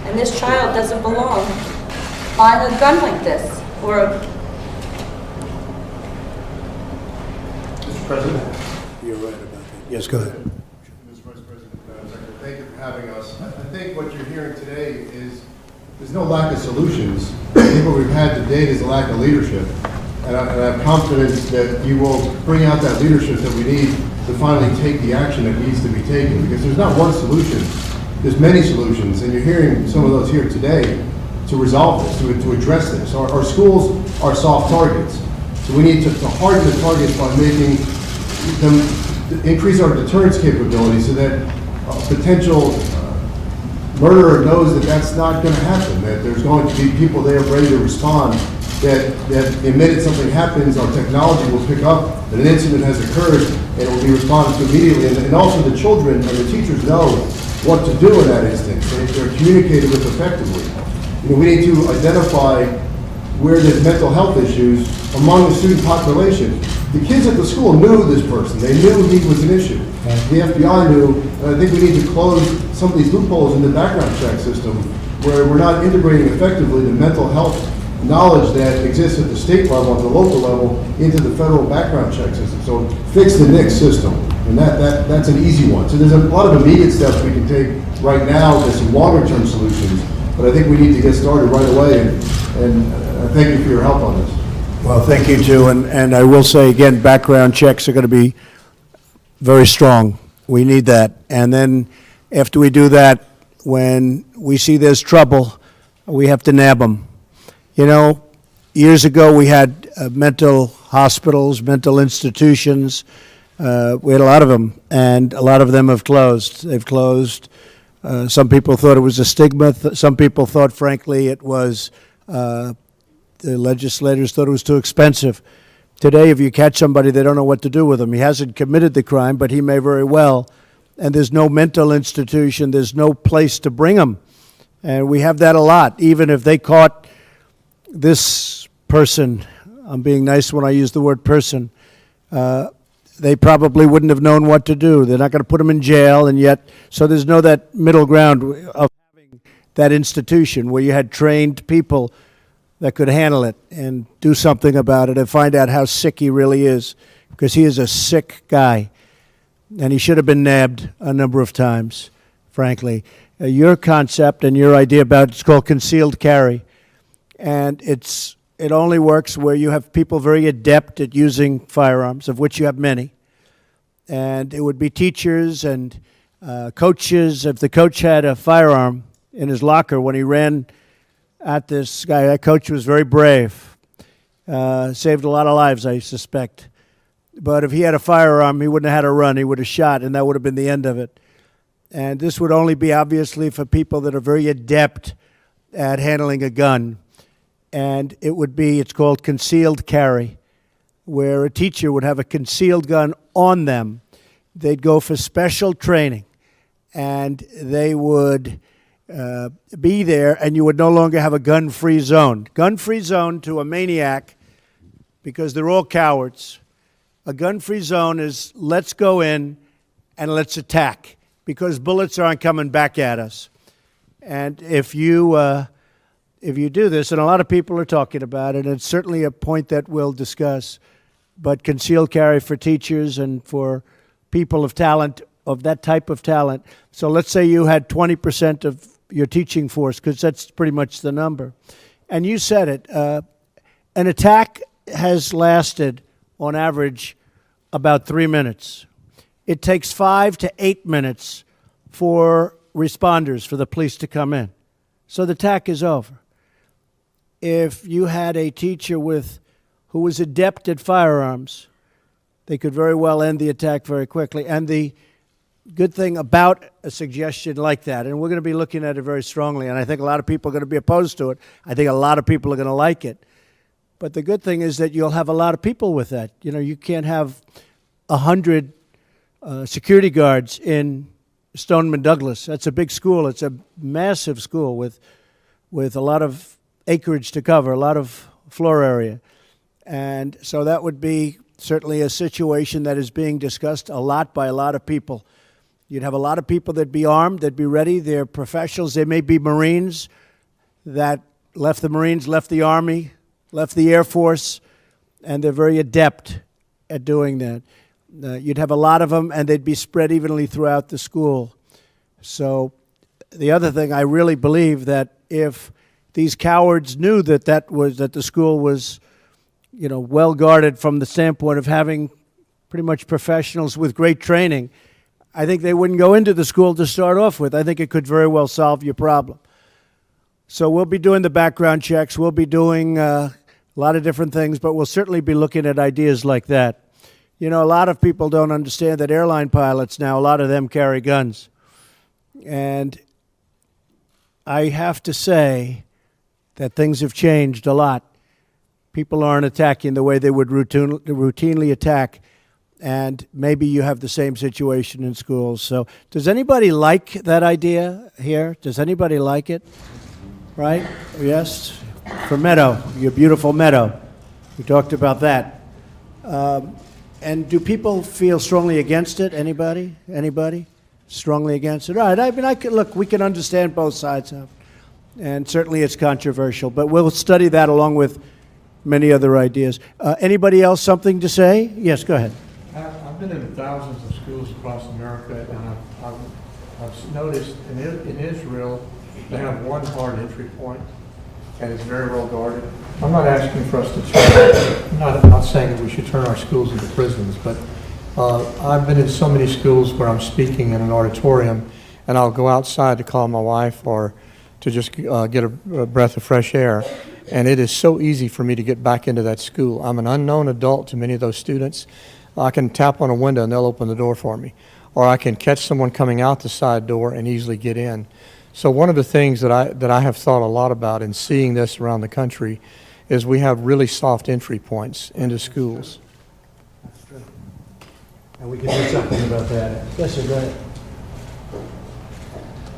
and this child doesn't belong buying a gun like this. Or Mr. President, you're right about that. Yes, go ahead. Mr. Vice President, thank you for having us. I think what you're hearing today is there's no lack of solutions. I think what we've had to date is a lack of leadership. And I have confidence that you will bring out that leadership that we need to finally take the action that needs to be taken. Because there's not one solution. There's many solutions. And you're hearing some of those here today to resolve this, to address this. Our schools are soft targets. So we need to harden the targets by making them, increase our deterrence capability so that a potential murderer knows that that's not going to happen, that there's going to be people there ready to respond that the minute something happens, our technology will pick up that an incident has occurred and it will be responded to immediately. And also the children and the teachers know what to do in that instance. They're communicated with effectively. You know, we need to identify where there's mental health issues among the student population. The kids at the school knew this person. They knew he was an issue. The FBI knew, and I think we need to close some of these loopholes in the background check system where we're not integrating effectively the mental health knowledge that exists at the state level, at the local level, into the federal background check system. So fix the NICS system, and that's an easy one. So there's a lot of immediate steps we can take right now. There's some longer-term solutions, but I think we need to get started right away, and thank you for your help on this. Well, thank you, too. And I will say, again, background checks are going to be very strong. We need that. And then after we do that, when we see there's trouble, we have to nab them. You know, years ago we had mental hospitals, mental institutions. We had a lot of them, and a lot of them have closed. They've closed. Some people thought it was a stigma. Some people thought, frankly, it was, the legislators thought it was too expensive. Today, if you catch somebody, they don't know what to do with him. He hasn't committed the crime, but he may very well. And there's no mental institution. There's no place to bring him. And we have that a lot. Even if they caught this person, I'm being nice when I use the word person, they probably wouldn't have known what to do. They're not going to put him in jail, and yet, so there's no that middle ground of having that institution where you had trained people that could handle it and do something about it and find out how sick he really is, because he is a sick guy, and he should have been nabbed a number of times, frankly. Your concept and your idea about it's called concealed carry, and it only works where you have people very adept at using firearms, of which you have many. And it would be teachers and coaches. If the coach had a firearm in his locker when he ran at this guy, that coach was very brave. Saved a lot of lives, I suspect. But if he had a firearm, he wouldn't have had a run. He would have shot, and that would have been the end of it. And this would only be, obviously, for people that are very adept at handling a gun. And it would be, it's called concealed carry, where a teacher would have a concealed gun on them. They'd go for special training, and they would be there, and you would no longer have a gun-free zone. Gun-free zone to a maniac, because they're all cowards. A gun-free zone is let's go in and let's attack, because bullets aren't coming back at us. And if you do this, and a lot of people are talking about it, and it's certainly a point that we'll discuss, but concealed carry for teachers and for people of talent, of that type of talent. So let's say you had 20% of your teaching force, because that's pretty much the number. And you said it, an attack has lasted, on average, about 3 minutes. It takes 5 to 8 minutes for responders, for the police to come in. So the attack is over. If you had a teacher who was adept at firearms, they could very well end the attack very quickly. And the good thing about a suggestion like that, and we're going to be looking at it very strongly, and I think a lot of people are going to be opposed to it. I think a lot of people are going to like it. But the good thing is that you'll have a lot of people with that. You know, you can't have 100 security guards in Stoneman Douglas. That's a big school. It's a massive school with a lot of acreage to cover, a lot of floor area. And so that would be certainly a situation that is being discussed a lot by a lot of people. You'd have a lot of people that'd be armed, that'd be ready. They're professionals. They may be Marines that left the Marines, left the Army, left the Air Force, and they're very adept at doing that. You'd have a lot of them, and they'd be spread evenly throughout the school. So the other thing, I really believe that if these cowards knew that the school was, you know, well guarded from the standpoint of having pretty much professionals with great training, I think they wouldn't go into the school to start off with. I think it could very well solve your problem. So we'll be doing the background checks. We'll be doing a lot of different things, but we'll certainly be looking at ideas like that. You know, a lot of people don't understand that airline pilots now, a lot of them carry guns. And I have to say that things have changed a lot. People aren't attacking the way they would routinely attack, and maybe you have the same situation in schools. So does anybody like that idea here? Does anybody like it? Right? Yes? For Meadow, your beautiful Meadow. We talked about that. And do people feel strongly against it? Anybody? Anybody? Strongly against it? All right. I mean, look, we can understand both sides of it. And certainly it's controversial, but we'll study that along with many other ideas. Anybody else something to say? Yes, go ahead. I've been in thousands of schools across America, and I've noticed in Israel, they have one hard entry point, and it's very well guarded. I'm not asking for us to turn, I'm not saying that we should turn our schools into prisons, but I've been in so many schools where I'm speaking in an auditorium, and I'll go outside to call my wife or to just get a breath of fresh air. And it is so easy for me to get back into that school. I'm an unknown adult to many of those students. I can tap on a window and they'll open the door for me. Or I can catch someone coming out the side door and easily get in. So one of the things that I have thought a lot about in seeing this around the country is we have really soft entry points into schools. That's true. And we can do something about that. Yes, sir, go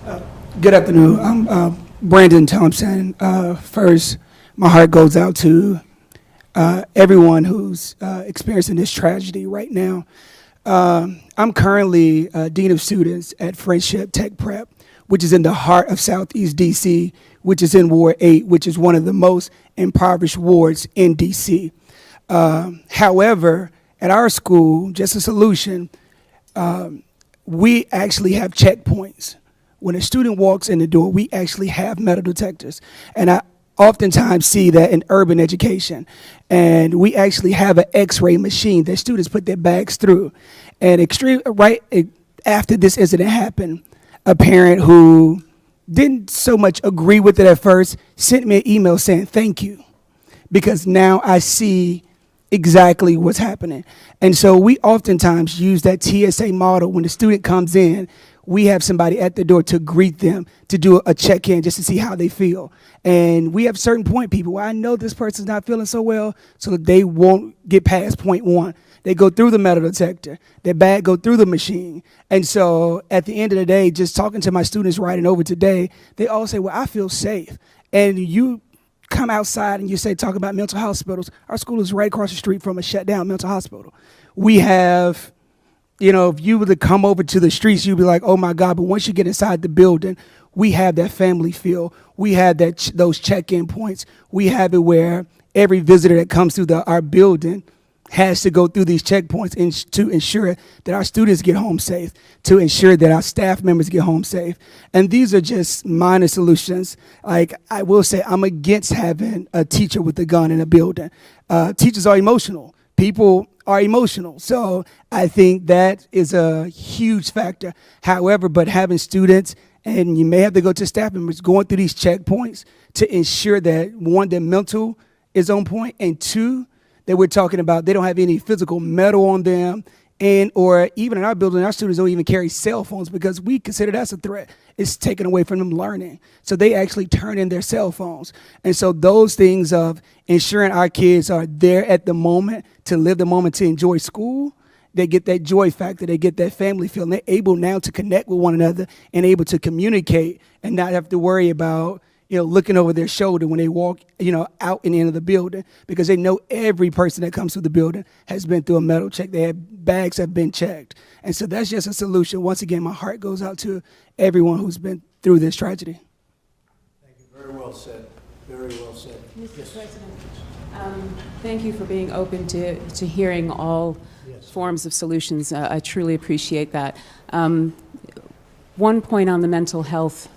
ahead. Good afternoon. I'm Brandon Thompson. First, my heart goes out to everyone who's experiencing this tragedy right now. I'm currently Dean of Students at Friendship Tech Prep, which is in the heart of Southeast DC, which is in Ward 8, which is one of the most impoverished wards in DC. However, at our school, just a solution, we actually have checkpoints. When a student walks in the door, we actually have metal detectors. And I oftentimes see that in urban education. And we actually have an X-ray machine that students put their bags through. And right after this incident happened, a parent who didn't so much agree with it at first sent me an email saying, thank you, because now I see exactly what's happening. And so we oftentimes use that TSA model. When the student comes in, we have somebody at the door to greet them, to do a check-in just to see how they feel. And we have certain point people where I know this person's not feeling so well, so they won't get past point one. They go through the metal detector, their bag go through the machine. And so at the end of the day, just talking to my students riding over today, they all say, well, I feel safe. And you come outside and you say, talk about mental hospitals. Our school is right across the street from a shut down mental hospital. We have, if you were to come over to the streets, you'd be like, oh my God, but once you get inside the building, we have that family feel. We have those check-in points. We have it where every visitor that comes through our building has to go through these checkpoints to ensure that our students get home safe, to ensure that our staff members get home safe. And these are just minor solutions. Like I will say, I'm against having a teacher with a gun in a building. Teachers are emotional. People are emotional. So I think that is a huge factor. However, but having students, and you may have to go to staff members, going through these checkpoints to ensure that, one, their mental is on point, and two, that we're talking about they don't have any physical metal on them, and or even in our building, our students don't even carry cell phones because we consider that's a threat. It's taken away from them learning. So they actually turn in their cell phones. And so those things of ensuring our kids are there at the moment, to live the moment, to enjoy school, they get that joy factor, they get that family feeling. They're able now to connect with one another and able to communicate and not have to worry about looking over their shoulder when they walk, out and into the building, because they know every person that comes through the building has been through a metal check. Their bags have been checked. And so that's just a solution. Once again, my heart goes out to everyone who's been through this tragedy. Thank you. Very well said. Very well said. Mr. President, thank you for being open to hearing all forms of solutions. I truly appreciate that. One point on the mental health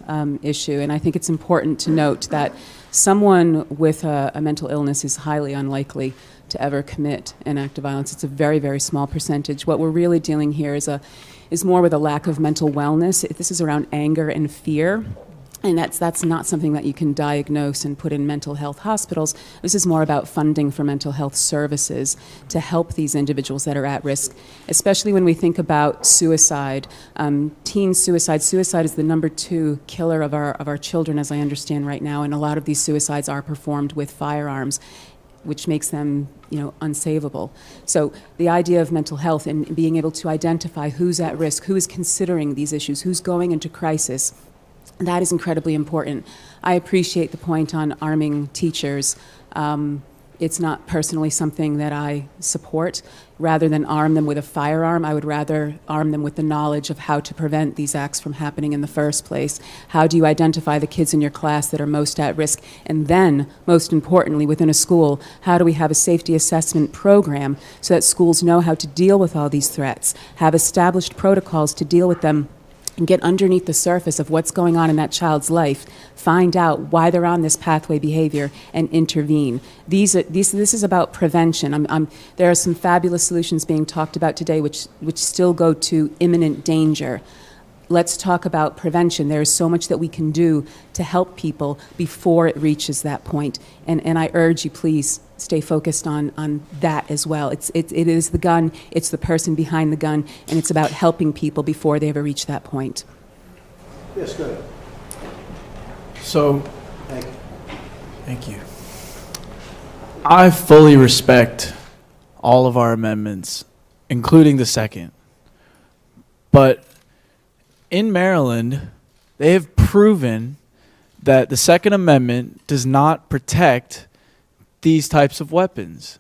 issue, and I think it's important to note that someone with a mental illness is highly unlikely to ever commit an act of violence. It's a very, very small percentage. What we're really dealing here is more with a lack of mental wellness. This is around anger and fear. And that's not something that you can diagnose and put in mental health hospitals. This is more about funding for mental health services to help these individuals that are at risk, especially when we think about suicide. Teen suicide. Suicide is the #2 killer of our children, as I understand right now, and a lot of these suicides are performed with firearms. which makes them, unsavable. So the idea of mental health and being able to identify who's at risk, who is considering these issues, who's going into crisis, that is incredibly important. I appreciate the point on arming teachers. It's not personally something that I support. Rather than arm them with a firearm, I would rather arm them with the knowledge of how to prevent these acts from happening in the first place. How do you identify the kids in your class that are most at risk? And then, most importantly, within a school, how do we have a safety assessment program so that schools know how to deal with all these threats, have established protocols to deal with them, and get underneath the surface of what's going on in that child's life, find out why they're on this pathway behavior, and intervene. This is about prevention. There are some fabulous solutions being talked about today which still go to imminent danger. Let's talk about prevention. There is so much that we can do to help people before it reaches that point. And I urge you, please, stay focused on that as well. It is the gun, it's the person behind the gun, and it's about helping people before they ever reach that point. Yes, go ahead. So, Thank you. thank you. I fully respect all of our amendments, including the second. But in Maryland, they have proven that the Second Amendment does not protect these types of weapons.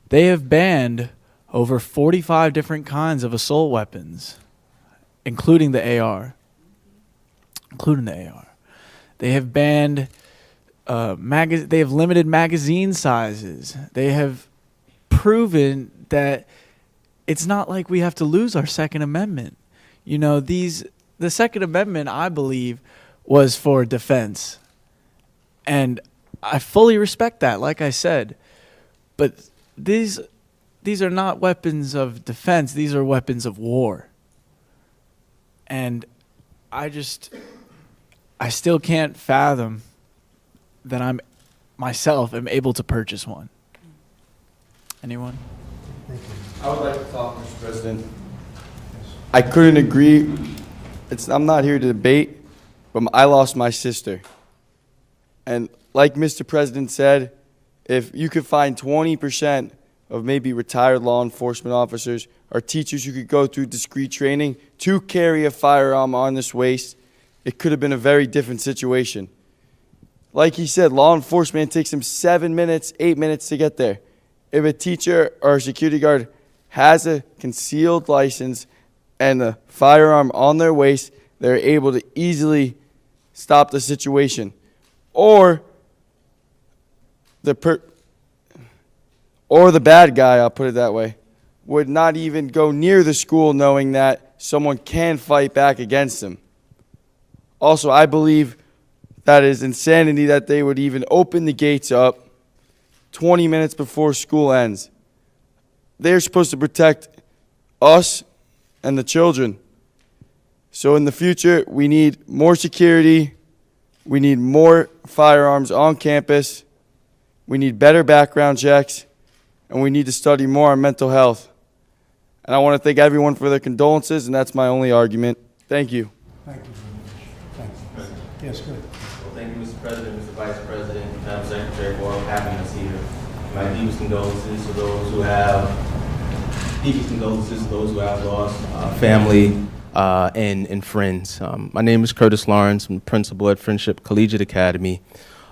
They have banned over 45 different kinds of assault weapons, including the AR. They have banned they have limited magazine sizes. They have proven that it's not like we have to lose our Second Amendment. The Second Amendment, I believe, was for defense. And I fully respect that, like I said. But these are not weapons of defense. These are weapons of war. And I still can't fathom that I myself am able to purchase one. Anyone? I would like to talk, Mr. President. I couldn't agree. I'm not here to debate, but I lost my sister. And like Mr. President said, if you could find 20% of maybe retired law enforcement officers or teachers who could go through discrete training to carry a firearm on this waist, it could have been a very different situation. Like he said, law enforcement takes them 7 minutes, 8 minutes to get there. If a teacher or a security guard has a concealed license and a firearm on their waist, they're able to easily stop the situation. Or the bad guy, I'll put it that way, would not even go near the school knowing that someone can fight back against them. Also, I believe that is insanity that they would even open the gates up 20 minutes before school ends. They're supposed to protect us and the children. So in the future, we need more security. We need more firearms on campus. We need better background checks. And we need to study more on mental health. And I want to thank everyone for their condolences, and that's my only argument. Thank you. Thank you very much. Thank you. Yes, good. Well, thank you, Mr. President, Mr. Vice President, Madam Secretary, for having us here. My deepest condolences to those who have lost family and friends. My name is Curtis Lawrence. I'm principal at Friendship Collegiate Academy.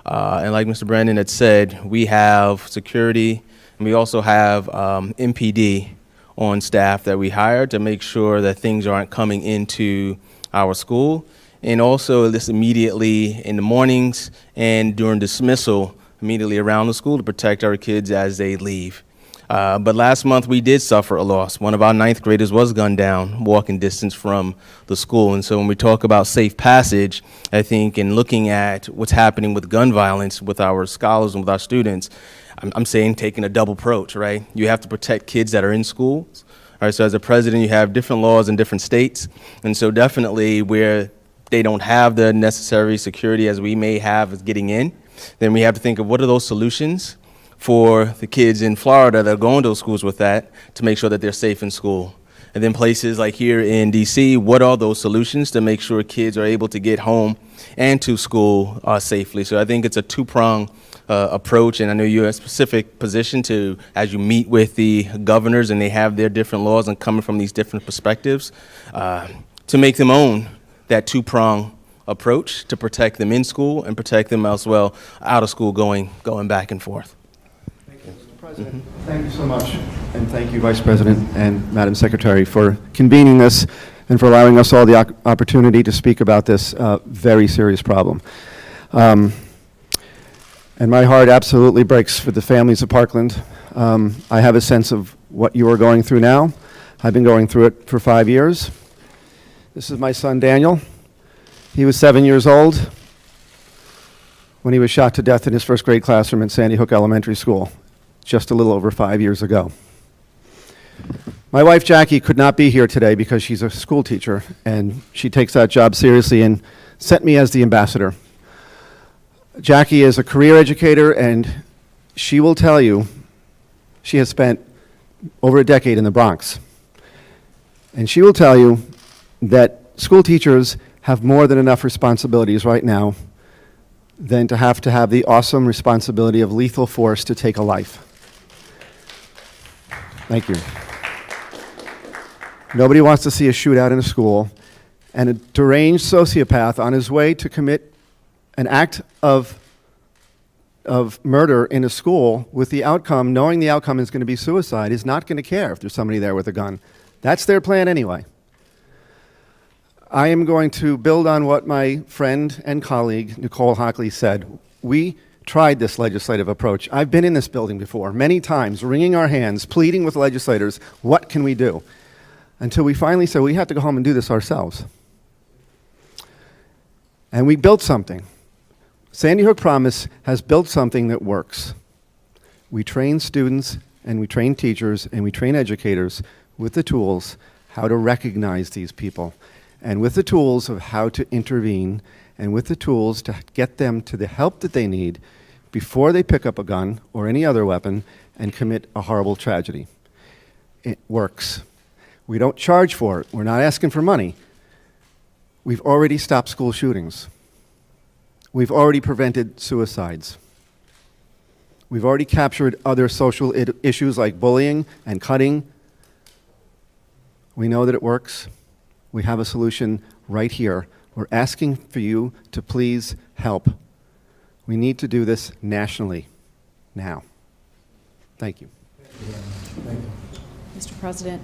And like Mr. Brandon had said, we have security, and we also have MPD on staff that we hired to make sure that things aren't coming into our school. And also this immediately in the mornings and during dismissal, immediately around the school to protect our kids as they leave. But last month we did suffer a loss. One of our 9th graders was gunned down, walking distance from the school. And so when we talk about safe passage, I think in looking at what's happening with gun violence with our scholars and with our students, I'm saying taking a double approach, right? You have to protect kids that are in schools. All right, so as a president, you have different laws in different states. And so definitely where they don't have the necessary security as we may have as getting in, then we have to think of what are those solutions for the kids in Florida that are going to those schools with that to make sure that they're safe in school. And then places like here in DC, what are those solutions to make sure kids are able to get home and to school safely? So I think it's a two-pronged approach, and I know you're in a specific position to, as you meet with the governors and they have their different laws and coming from these different perspectives, to make them own that two-prong approach to protect them in school and protect them as well out of school going back and forth. President, thank you so much, and thank you, Vice President and Madam Secretary, for convening this and for allowing us all the opportunity to speak about this very serious problem. And my heart absolutely breaks for the families of Parkland. I have a sense of what you are going through now. I've been going through it for 5 years. This is my son, Daniel. He was 7 years old when he was shot to death in his first grade classroom at Sandy Hook Elementary School, just a little over 5 years ago. My wife, Jackie, could not be here today because she's a school teacher, and she takes that job seriously and sent me as the ambassador. Jackie is a career educator, and she will tell you she has spent over a decade in the Bronx. And she will tell you that school teachers have more than enough responsibilities right now than to have the awesome responsibility of lethal force to take a life. Thank you. Nobody wants to see a shootout in a school, and a deranged sociopath on his way to commit an act of murder in a school with the outcome, knowing the outcome is going to be suicide, is not going to care if there's somebody there with a gun. That's their plan anyway. I am going to build on what my friend and colleague, Nicole Hockley, said. We tried this legislative approach. I've been in this building before, many times, wringing our hands, pleading with legislators, what can we do? Until we finally said, we have to go home and do this ourselves. And we built something. Sandy Hook Promise has built something that works. We train students, and we train teachers, and we train educators with the tools how to recognize these people, and with the tools of how to intervene, and with the tools to get them to the help that they need before they pick up a gun or any other weapon and commit a horrible tragedy. It works. We don't charge for it. We're not asking for money. We've already stopped school shootings. We've already prevented suicides. We've already captured other social issues like bullying and cutting. We know that it works. We have a solution right here. We're asking for you to please help. We need to do this nationally, now. Thank you. Mr. President,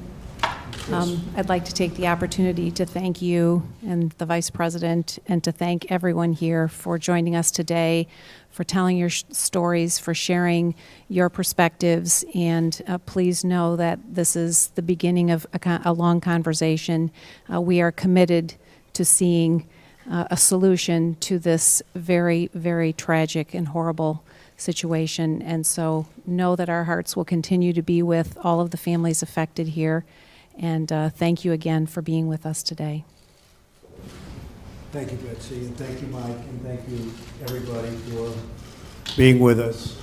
I'd like to take the opportunity to thank you and the Vice President, and to thank everyone here for joining us today, for telling your stories, for sharing your perspectives, and please know that this is the beginning of a long conversation. We are committed to seeing a solution to this very, very tragic and horrible situation, and so know that our hearts will continue to be with all of the families affected here. And thank you again for being with us today. Thank you, Betsy, and thank you, Mike, and thank you, everybody, for being with us.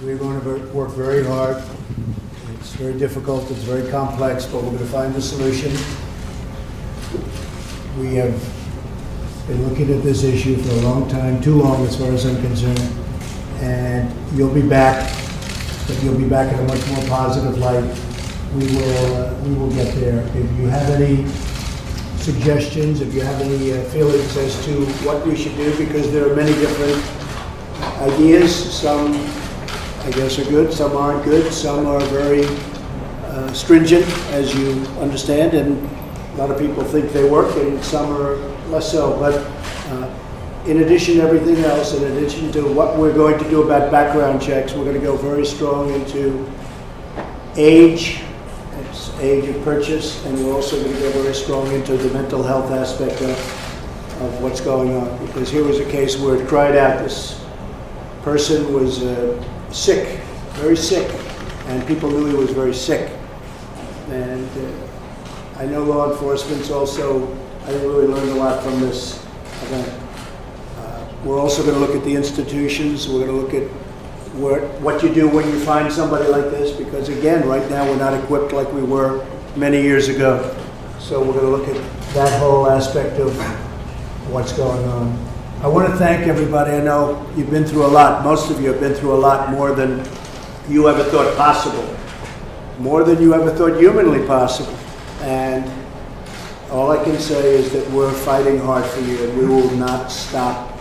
We're going to work very hard. It's very difficult, it's very complex, but we're going to find a solution. We have been looking at this issue for a long time, too long as far as I'm concerned, and you'll be back, but you'll be back in a much more positive light. We will get there. If you have any suggestions, if you have any feelings as to what we should do, because there are many different ideas. Some, I guess, are good, some aren't good, some are very stringent, as you understand, and a lot of people think they work, and some are less so. But in addition to everything else, in addition to what we're going to do about background checks, we're going to go very strong into age of purchase, and we're also going to go very strong into the mental health aspect of what's going on. Because here was a case where it cried out. This person was sick, very sick, and people knew he was very sick. And I know law enforcement's also, I really learned a lot from this event. We're also going to look at the institutions. We're going to look at what you do when you find somebody like this, because again, right now we're not equipped like we were many years ago. So we're going to look at that whole aspect of what's going on. I want to thank everybody. I know you've been through a lot. Most of you have been through a lot more than you ever thought possible, more than you ever thought humanly possible. And all I can say is that we're fighting hard for you, and we will not stop.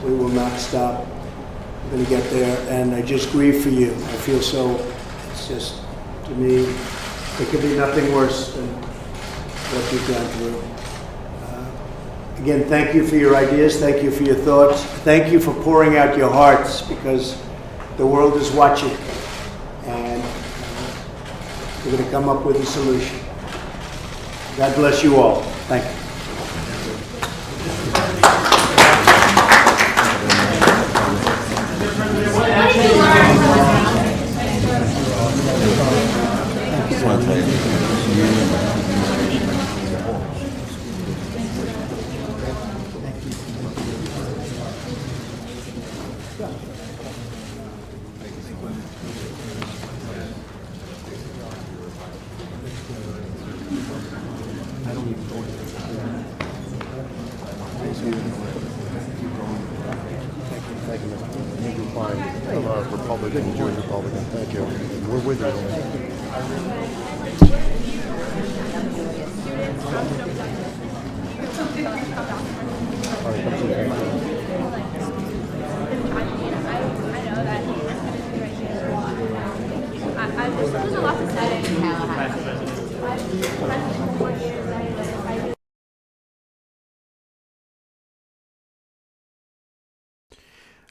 We will not stop. We're going to get there, and I just grieve for you. I feel so, it's just, to me, there could be nothing worse than what you've gone through. Again, thank you for your ideas. Thank you for your thoughts. Thank you for pouring out your hearts, because the world is watching, and we're going to come up with a solution. God bless you all. Thank you. Republican, Jewish Republican. Thank you. We're with you.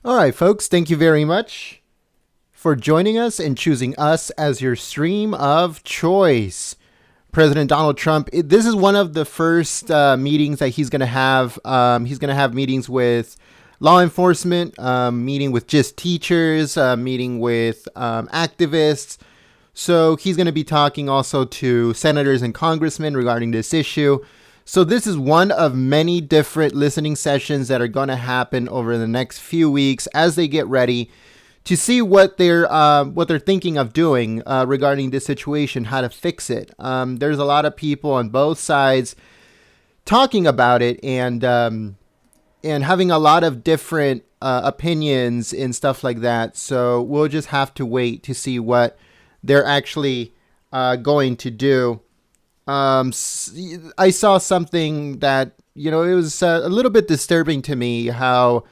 All right, folks, thank you very much for joining us and choosing us as your stream of choice. President Donald Trump, this is one of the first meetings that he's going to have. He's going to have meetings with law enforcement, meeting with just teachers, meeting with activists. So he's going to be talking also to senators and congressmen regarding this issue. So this is one of many different listening sessions that are going to happen over the next few weeks as they get ready to see what they're thinking of doing regarding this situation, how to fix it. There's a lot of people on both sides talking about it and having a lot of different opinions and stuff like that. So we'll just have to wait to see what they're actually going to do. I saw something that, it was a little bit disturbing to me how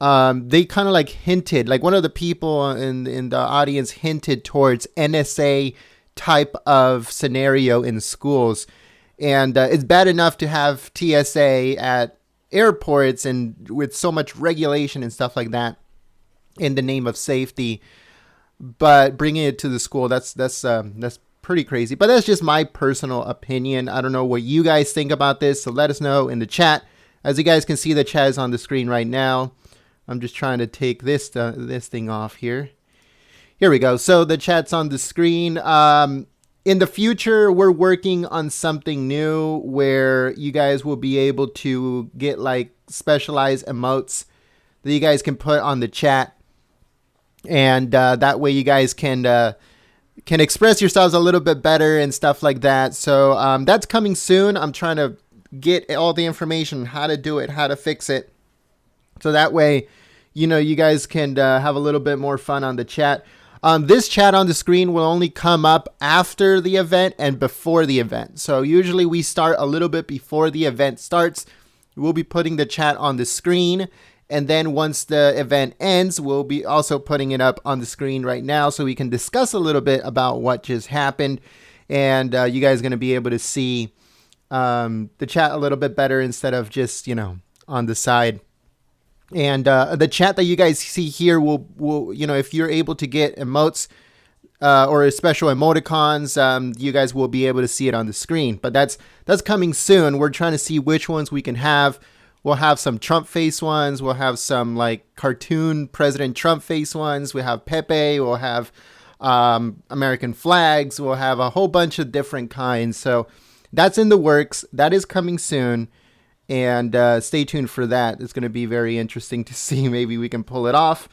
they kind of like hinted, like one of the people in the audience hinted towards NSA type of scenario in schools. And it's bad enough to have TSA at airports and with so much regulation and stuff like that in the name of safety, but bringing it to the school, that's pretty crazy. But that's just my personal opinion. I don't know what you guys think about this, so let us know in the chat. As you guys can see, the chat is on the screen right now. I'm just trying to take this thing off here. Here we go. So the chat's on the screen. In the future, we're working on something new where you guys will be able to get like specialized emotes that you guys can put on the chat. And that way you guys can express yourselves a little bit better and stuff like that. So that's coming soon. I'm trying to get all the information, how to do it, how to fix it. So that way, you guys can have a little bit more fun on the chat. This chat on the screen will only come up after the event and before the event. So usually we start a little bit before the event starts. We'll be putting the chat on the screen. And then once the event ends, we'll be also putting it up on the screen right now so we can discuss a little bit about what just happened. And you guys are going to be able to see the chat a little bit better instead of just, on the side. And the chat that you guys see here will if you're able to get emotes or special emoticons, you guys will be able to see it on the screen. But that's coming soon. We're trying to see which ones we can have. We'll have some Trump face ones. We'll have some like cartoon President Trump face ones. We have Pepe. We'll have American flags. We'll have a whole bunch of different kinds. So that's in the works. That is coming soon. And stay tuned for that. It's going to be very interesting to see. Maybe we can pull it off.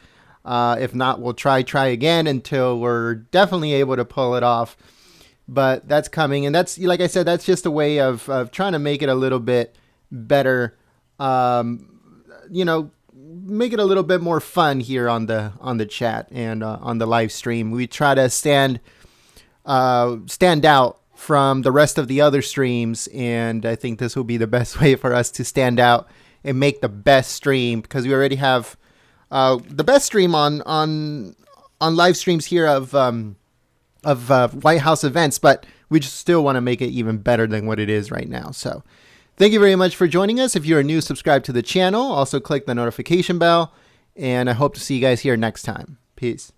If not, we'll try again until we're definitely able to pull it off. But that's coming. And that's, like I said, that's just a way of trying to make it a little bit better. make it a little bit more fun here on the chat and on the live stream. We try to stand out from the rest of the other streams, and I think this will be the best way for us to stand out and make the best stream, because we already have the best stream on live streams here of White House events, but we just still want to make it even better than what it is right now. So thank you very much for joining us. If you're new, subscribe to the channel. Also click the notification bell, and I hope to see you guys here next time. Peace.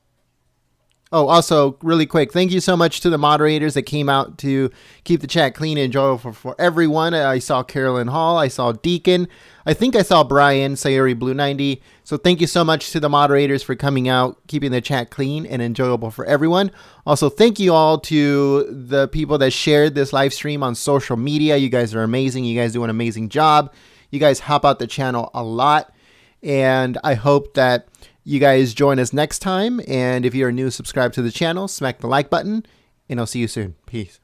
Oh, also, really quick, thank you so much to the moderators that came out to keep the chat clean and enjoyable for everyone. I saw Carolyn Hall. I saw Deacon. I think I saw Brian, Sayuri Blue 90. So thank you so much to the moderators for coming out, keeping the chat clean and enjoyable for everyone. Also, thank you all to the people that shared this live stream on social media. You guys are amazing. You guys do an amazing job. You guys help out the channel a lot. And I hope that you guys join us next time. And if you're new, subscribe to the channel, smack the like button, and I'll see you soon. Peace.